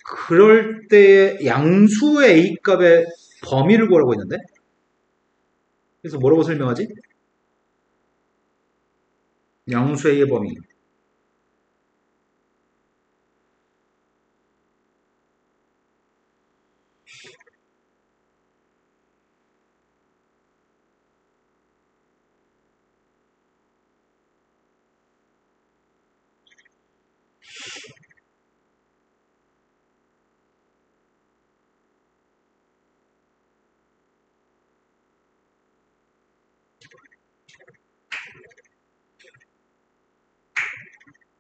그럴 때 양수의 a 값의 범위를 구하라고 했는데 그래서 뭐라고 설명하지? 양수 a의 범위.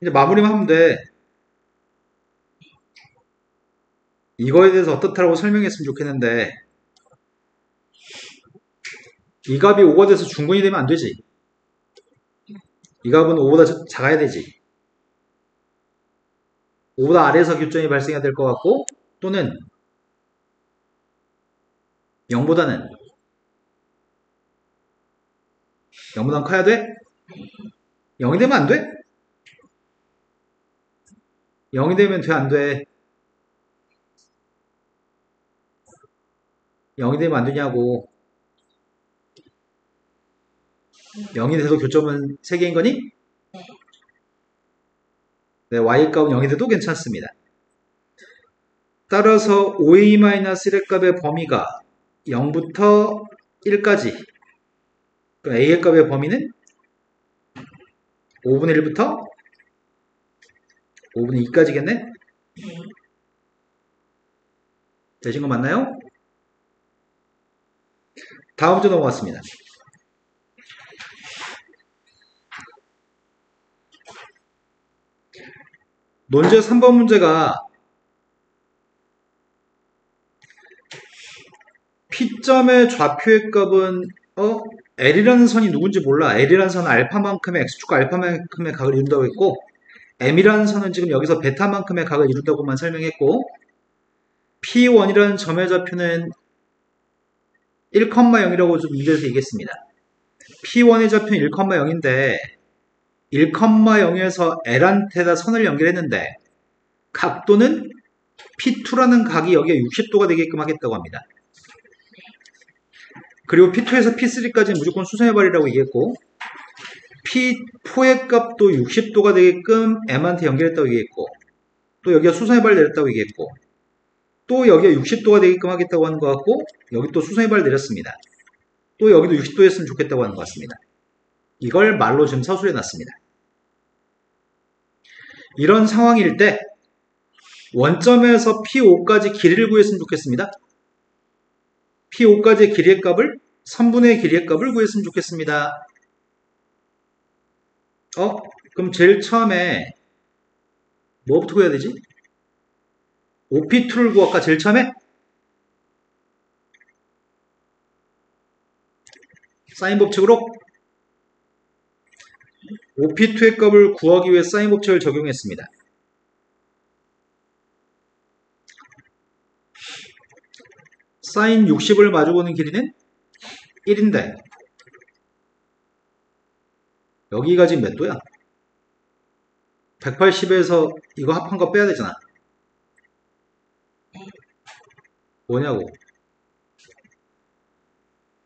이제 마무리만 하면 돼. 이거에 대해서 어떻다라고 설명했으면 좋겠는데 이 값이 5가 돼서 중근이 되면 안 되지. 이 값은 5보다 작아야 되지. 5보다 아래에서 교점이 발생해야 될 것 같고 또는 0보다는 커야 돼? 0이 되면 안 돼? 0이 되면 돼, 안 돼? 0이 되면 안 되냐고. 0이 돼도 교점은 3개인 거니? 네, y값은 0이 돼도 괜찮습니다. 따라서 5a-1의 값의 범위가 0부터 1까지 그럼 a의 값의 범위는 5분의 1부터 5분의 2까지겠네? 네. 되신 거 맞나요? 다음 문제 넘어갔습니다. 논제 3번 문제가 P점의 좌표의 값은 L이라는 선이 누군지 몰라. L이라는 선은 알파만큼의 X축과 알파만큼의 각을 이룬다고 했고 M이라는 선은 지금 여기서 베타만큼의 각을 이룬다고만 설명했고 P1이라는 점의 좌표는 1,0이라고 좀 문제에서 얘기했습니다. P1의 좌표는 1,0인데 1,0에서 L한테다 선을 연결했는데 각도는 P2라는 각이 여기에 60도가 되게끔 하겠다고 합니다. 그리고 P2에서 P3까지는 무조건 수선해버리라고 얘기했고 P4의 값도 60도가 되게끔 M한테 연결했다고 얘기했고 또 여기가 수선해발 내렸다고 얘기했고 또 여기가 60도가 되게끔 하겠다고 하는 것 같고 여기 또 수선해발 내렸습니다. 또 여기도 60도 했으면 좋겠다고 하는 것 같습니다. 이걸 말로 지금 서술해 놨습니다. 이런 상황일 때 원점에서 P5까지 길이를 구했으면 좋겠습니다. P5까지의 길이의 값을 3분의 길이의 값을 구했으면 좋겠습니다. 그럼 제일 처음에 뭐부터 구해야 되지? OP2를 구할까 제일 처음에? 사인 법칙으로 OP2의 값을 구하기 위해 사인 법칙을 적용했습니다. 사인 60을 마주보는 길이는 1인데 여기가 지금 몇 도야? 180에서 이거 합한 거 빼야 되잖아. 뭐냐고?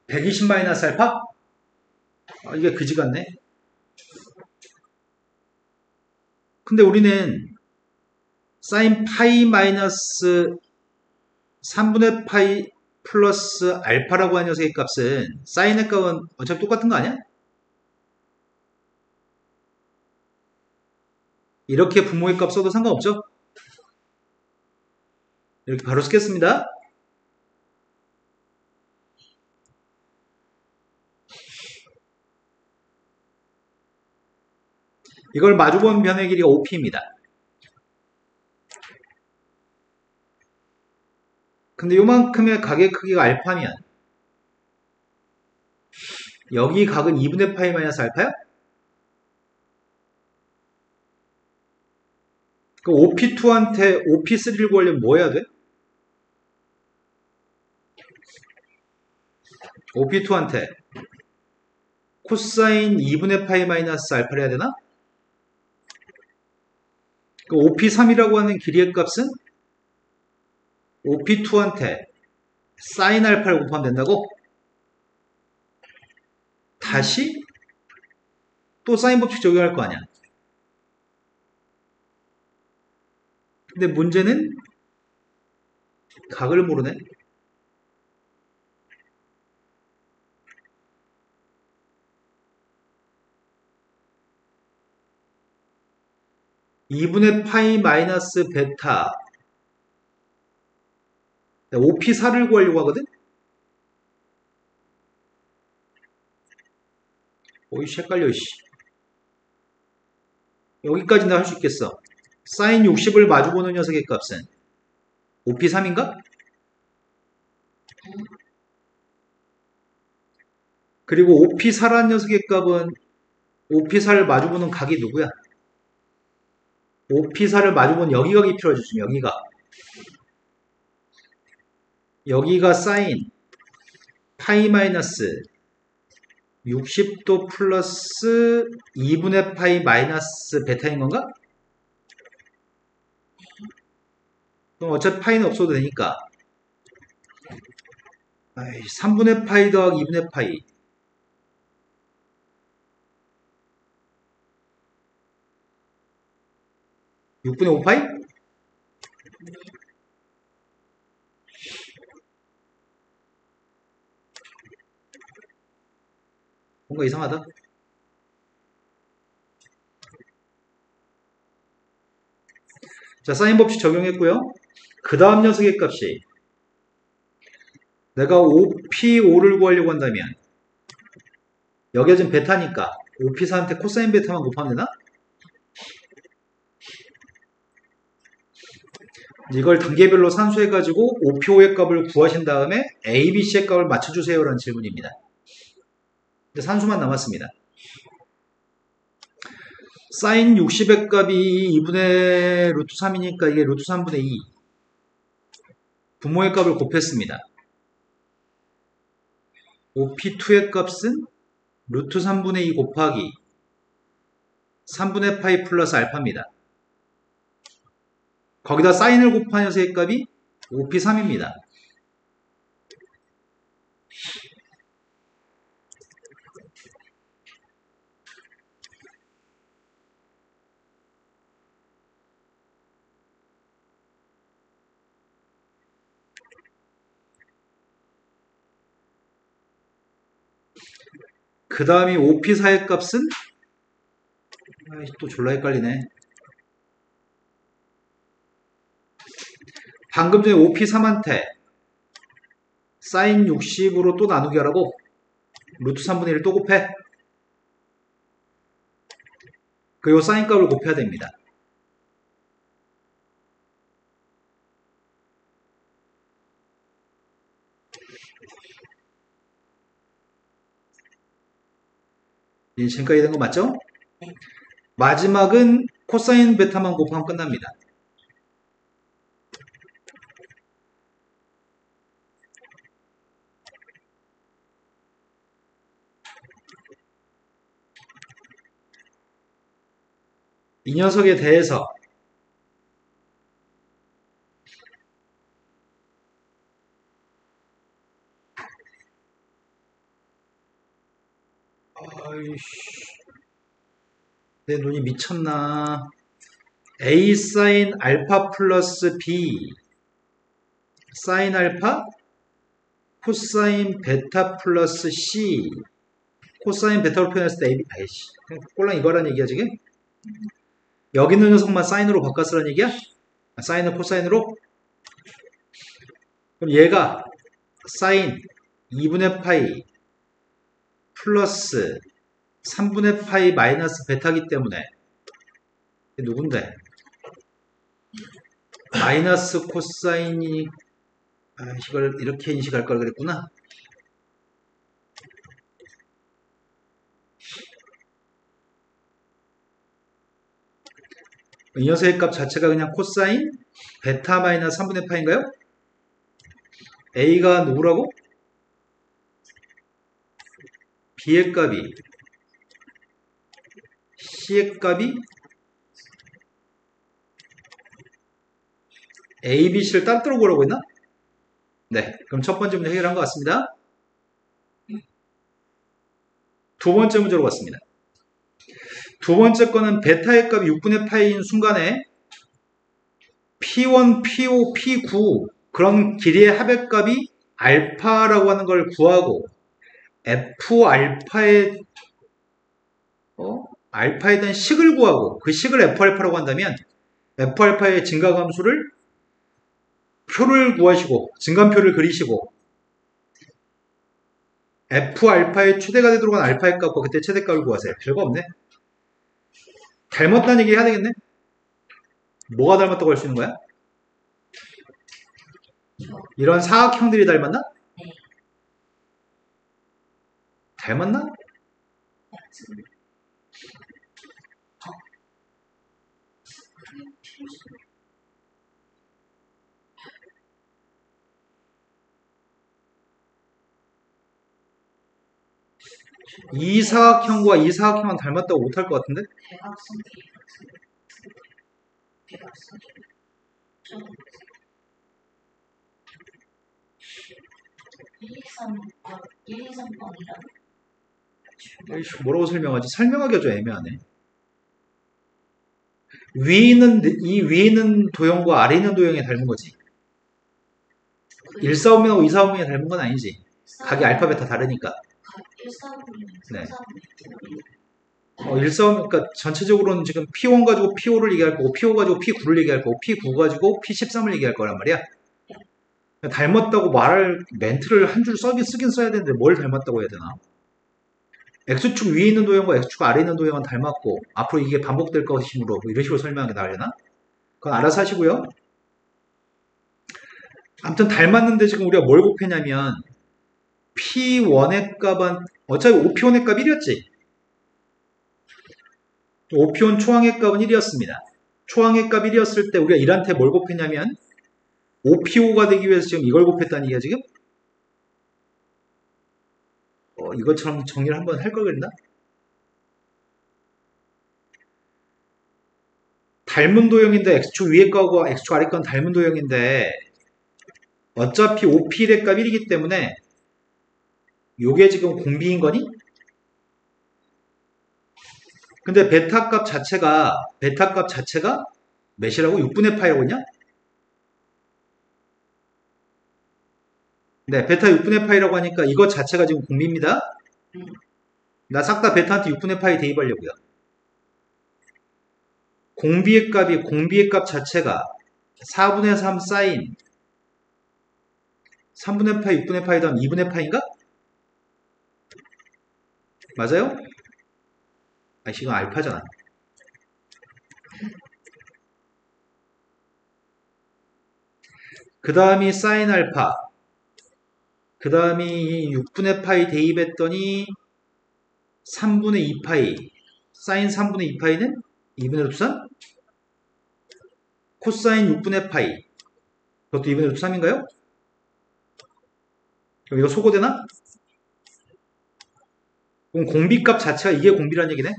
120 마이너스 알파? 아, 이게 그지 같네. 근데 우리는 사인 파이 마이너스 3분의 파이 플러스 알파라고 하는 녀석의 값은 사인의 값은 어차피 똑같은 거 아니야? 이렇게 분모의 값 써도 상관없죠? 이렇게 바로 쓰겠습니다. 이걸 마주본 변의 길이가 OP입니다. 근데 요만큼의 각의 크기가 알파면 여기 각은 2분의 파이 마이너스 알파야? 그 OP2한테 OP3를 구하려면 뭐 해야 돼? OP2한테 코사인 2분의 파이 마이너스 알파를 해야 되나? 그 OP3이라고 하는 길이의 값은 OP2한테 사인 알파를 곱하면 된다고? 다시 또 사인 법칙 적용할 거 아니야. 근데 문제는 각을 모르네. (2분의 파이 마이너스 베타) OP4를 구하려고 하거든? 오이씨 헷갈려 이씨. 여기까지는 할 수 있겠어. 사인 60을 마주보는 녀석의 값은 OP3인가? 그리고 OP4라는 녀석의 값은 OP4를 마주보는 각이 누구야? OP4를 마주보는 여기 각이 필요하죠. 지금 여기가. 여기가 사인 파이 마이너스 60도 플러스 2분의 파이 마이너스 베타인 건가? 그럼 어차피 파이는 없어도 되니까 3분의 파이 더하기 2분의 파이 6분의 5파이? 뭔가 이상하다. 자, 사인 법칙 적용했고요. 그 다음 녀석의 값이 내가 OP5를 구하려고 한다면 여기가 지금 베타니까 OP4한테 코사인 베타만 곱하면 되나? 이걸 단계별로 산수해가지고 OP5의 값을 구하신 다음에 A, B, C의 값을 맞춰주세요 라는 질문입니다. 근데 산수만 남았습니다. 사인 60의 값이 2분의 루트 3이니까 이게 루트 3분의 2 분모의 값을 곱했습니다. OP2의 값은 루트 3분의 2 곱하기 3분의 파이 플러스 알파입니다. 거기다 사인을 곱한 녀석의 값이 OP3입니다. 그 다음이 OP4의 값은 또 졸라 헷갈리네. 방금 전에 OP3한테 사인 60으로 또 나누기 하라고 루트 3분의 1을 또 곱해. 그리고 사인 값을 곱해야 됩니다. 지금까지 된 거 맞죠? 네. 마지막은 코사인 베타만 곱하면 끝납니다. 이 녀석에 대해서 아이씨, 내 눈이 미쳤나? A 사인 알파 플러스 B 사인 알파 코사인 베타 플러스 C 코사인 베타로 표현했을 때 AB 아이씨 꼴랑 이거란 얘기야 지금? 여기 있는 녀석만 사인으로 바꿨으란 얘기야? 사인을 코사인으로? 그럼 얘가 사인 2분의 파이 플러스 3분의 파이 마이너스 베타기 때문에 누군데? 마이너스 코사인이 이걸 이렇게 인식할 걸 그랬구나. 이 녀석의 값 자체가 그냥 코사인 베타 마이너스 3분의 파인가요? A가 누구라고? B의 값이 C의 값이 A, B, C를 따로 구하라고 했나? 네, 그럼 첫 번째 문제 해결한 것 같습니다. 두 번째 문제로 갔습니다. 두 번째 거는 베타의 값이 6분의 파이인 순간에 P1, P5, P9 그런 길이의 합의 값이 알파라고 하는 걸 구하고 F 알파의 알파에 대한 식을 구하고 그 식을 F 알파라고 한다면 F 알파의 증가감수를 표를 구하시고 증감표를 그리시고 F 알파의 최대가 되도록 한 알파의 값과 그때 최대값을 구하세요. 별거 없네. 닮았다는 얘기 해야 되겠네. 뭐가 닮았다고 할 수 있는 거야? 이런 사각형들이 닮았나? 네. 닮았나? 이 사각형과 이 사각형은 닮았다고 못할 것 같은데? 대각선 대각선 좀 1, 2, 3, 1, 2, 3번이랑 에이씨, 뭐라고 설명하지? 설명하기가 좀 애매하네. 이 위에 있는 도형과 아래 있는 도형이 닮은 거지. 1사분면하고 2사분면이 닮은 건 아니지. 각이 알파 베타 다르니까. 1사분면, 네. 1사분, 그러니까 전체적으로는 지금 P1 가지고 P5를 얘기할 거고, P5 가지고 P9를 얘기할 거고, P9 가지고 P13을 얘기할 거란 말이야. 닮았다고 말할 멘트를 한 줄 쓰긴 써야 되는데 뭘 닮았다고 해야 되나? X축 위에 있는 도형과 X축 아래 있는 도형은 닮았고 앞으로 이게 반복될 것이므로 뭐 이런 식으로 설명하는 게 나으려나? 그건 알아서 하시고요. 아무튼 닮았는데 지금 우리가 뭘 곱했냐면 P1의 값은 어차피 OP1의 값 1이었지. OP1 초항의 값은 1이었습니다. 초항의 값 1이었을 때 우리가 1한테 뭘 곱했냐면 OP5가 되기 위해서 지금 이걸 곱했다는 얘기야 지금? 이것처럼 정리를 한번 할 걸 그랬나? 닮은 도형인데 X축 위에 거하고 X축 아래 거는 닮은 도형인데 어차피 OP1의 값 1이기 때문에 요게 지금 공비인 거니? 근데 베타 값 자체가 몇이라고? 6분의 파이라고 했냐? 네, 베타 6분의 파이라고 하니까 이것 자체가 지금 공비입니다. 나 싹 다 베타한테 6분의 파이 대입하려고요. 공비의 값 자체가 4분의 3 사인 3분의 파이, 6분의 파이 다음 2분의 파인가? 맞아요? 이건 알파잖아. 그 다음이 사인 알파. 그 다음이 6분의 파이 대입했더니 3분의 2파이 사인 3분의 2파이는 2분의 루트 3? 코사인 6분의 파이 그것도 2분의 루트 3인가요? 그럼 이거 소거되나? 그럼 공비값 자체가 이게 공비란 얘기네?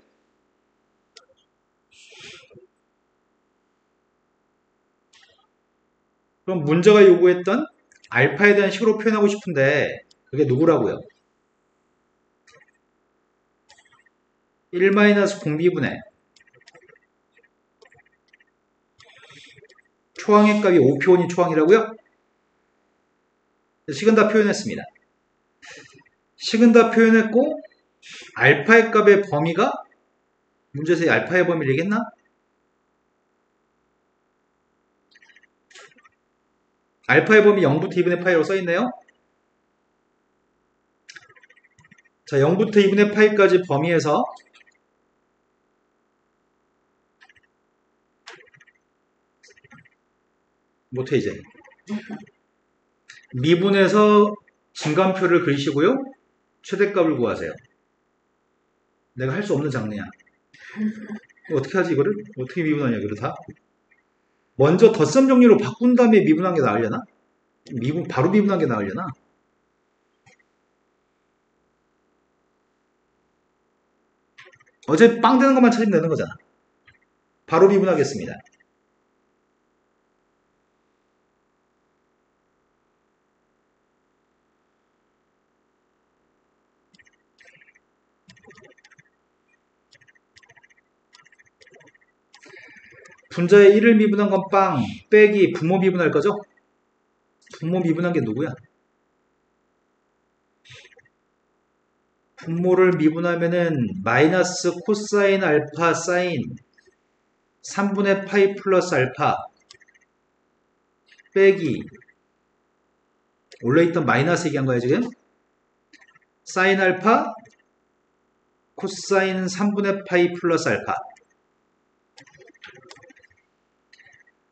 그럼 문제가 요구했던 알파에 대한 식으로 표현하고 싶은데 그게 누구라고요? 1-공비분의 초항의 값이 5표원이 초항이라고요? 식은 다 표현했습니다. 식은 다 표현했고 알파의 값의 범위가 문제에서 알파의 범위를 얘기했나? 알파의 범위 0부터 2분의 파이로 써있네요. 자, 0부터 2분의 파이까지 범위에서 못해 이제 미분에서 증감표를 그리시고요. 최대값을 구하세요. 내가 할 수 없는 장르야. 어떻게 하지 이거를? 어떻게 미분하냐 이거를 다? 먼저 덧셈 정리로 바꾼 다음에 미분한 게 나으려나? 바로 미분한 게 나으려나? 어차피 빵 되는 것만 찾으면 되는 거잖아. 바로 미분하겠습니다. 분자의 1을 미분한 건 빵, 빼기 분모 미분할 거죠? 분모 미분한 게 누구야? 분모를 미분하면은 마이너스 코사인 알파 사인 3분의 파이 플러스 알파 빼기 원래 있던 마이너스 얘기한 거야 지금? 사인 알파 코사인 3분의 파이 플러스 알파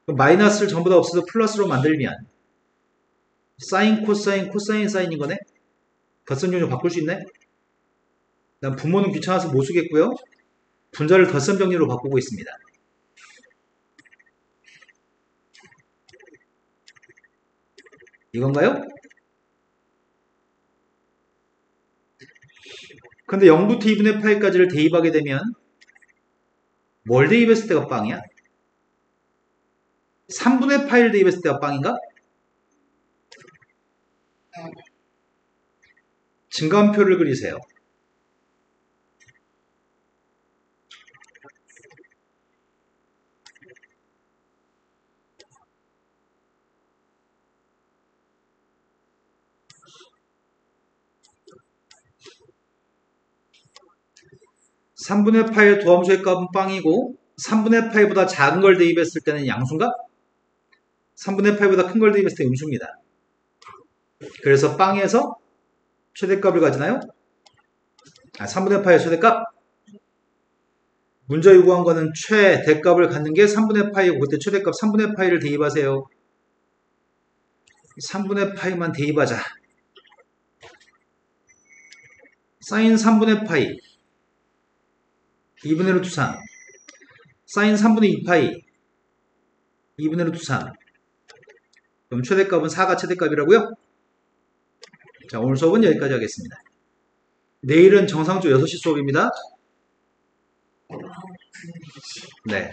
마이너스를 전부 다 없애서 플러스로 만들면 사인 코사인 코사인 사인인 거네? 덧셈 정리 바꿀 수 있네? 난 분모는 귀찮아서 못 쓰겠고요. 분자를 덧셈 정리로 바꾸고 있습니다. 이건가요? 근데 0부터 2분의 파이까지를 대입하게 되면 뭘 대입했을 때가 빵이야? 3분의 파이를 대입했을 때가 빵인가? 증감표를 그리세요. (3분의 파이의 도함수의 값은 빵이고 3분의 파이보다 작은 걸 대입했을 때는 양수인가? 3분의 파이보다 큰 걸 대입했을 때 음수입니다. 그래서 빵에서 최대값을 가지나요? 3분의 파이의 최대값? 문제 요구한 거는 최대값을 갖는 게 3분의 파이고 그때 최대값 3분의 파이를 대입하세요. 3분의 파이만 대입하자. 사인 3분의 파이 2분의 루트 3 사인 3분의 2파이 2분의 루트 3 그럼 최대값은 4가 최대값이라고요? 자, 오늘 수업은 여기까지 하겠습니다. 내일은 정상조 6시 수업입니다. 네.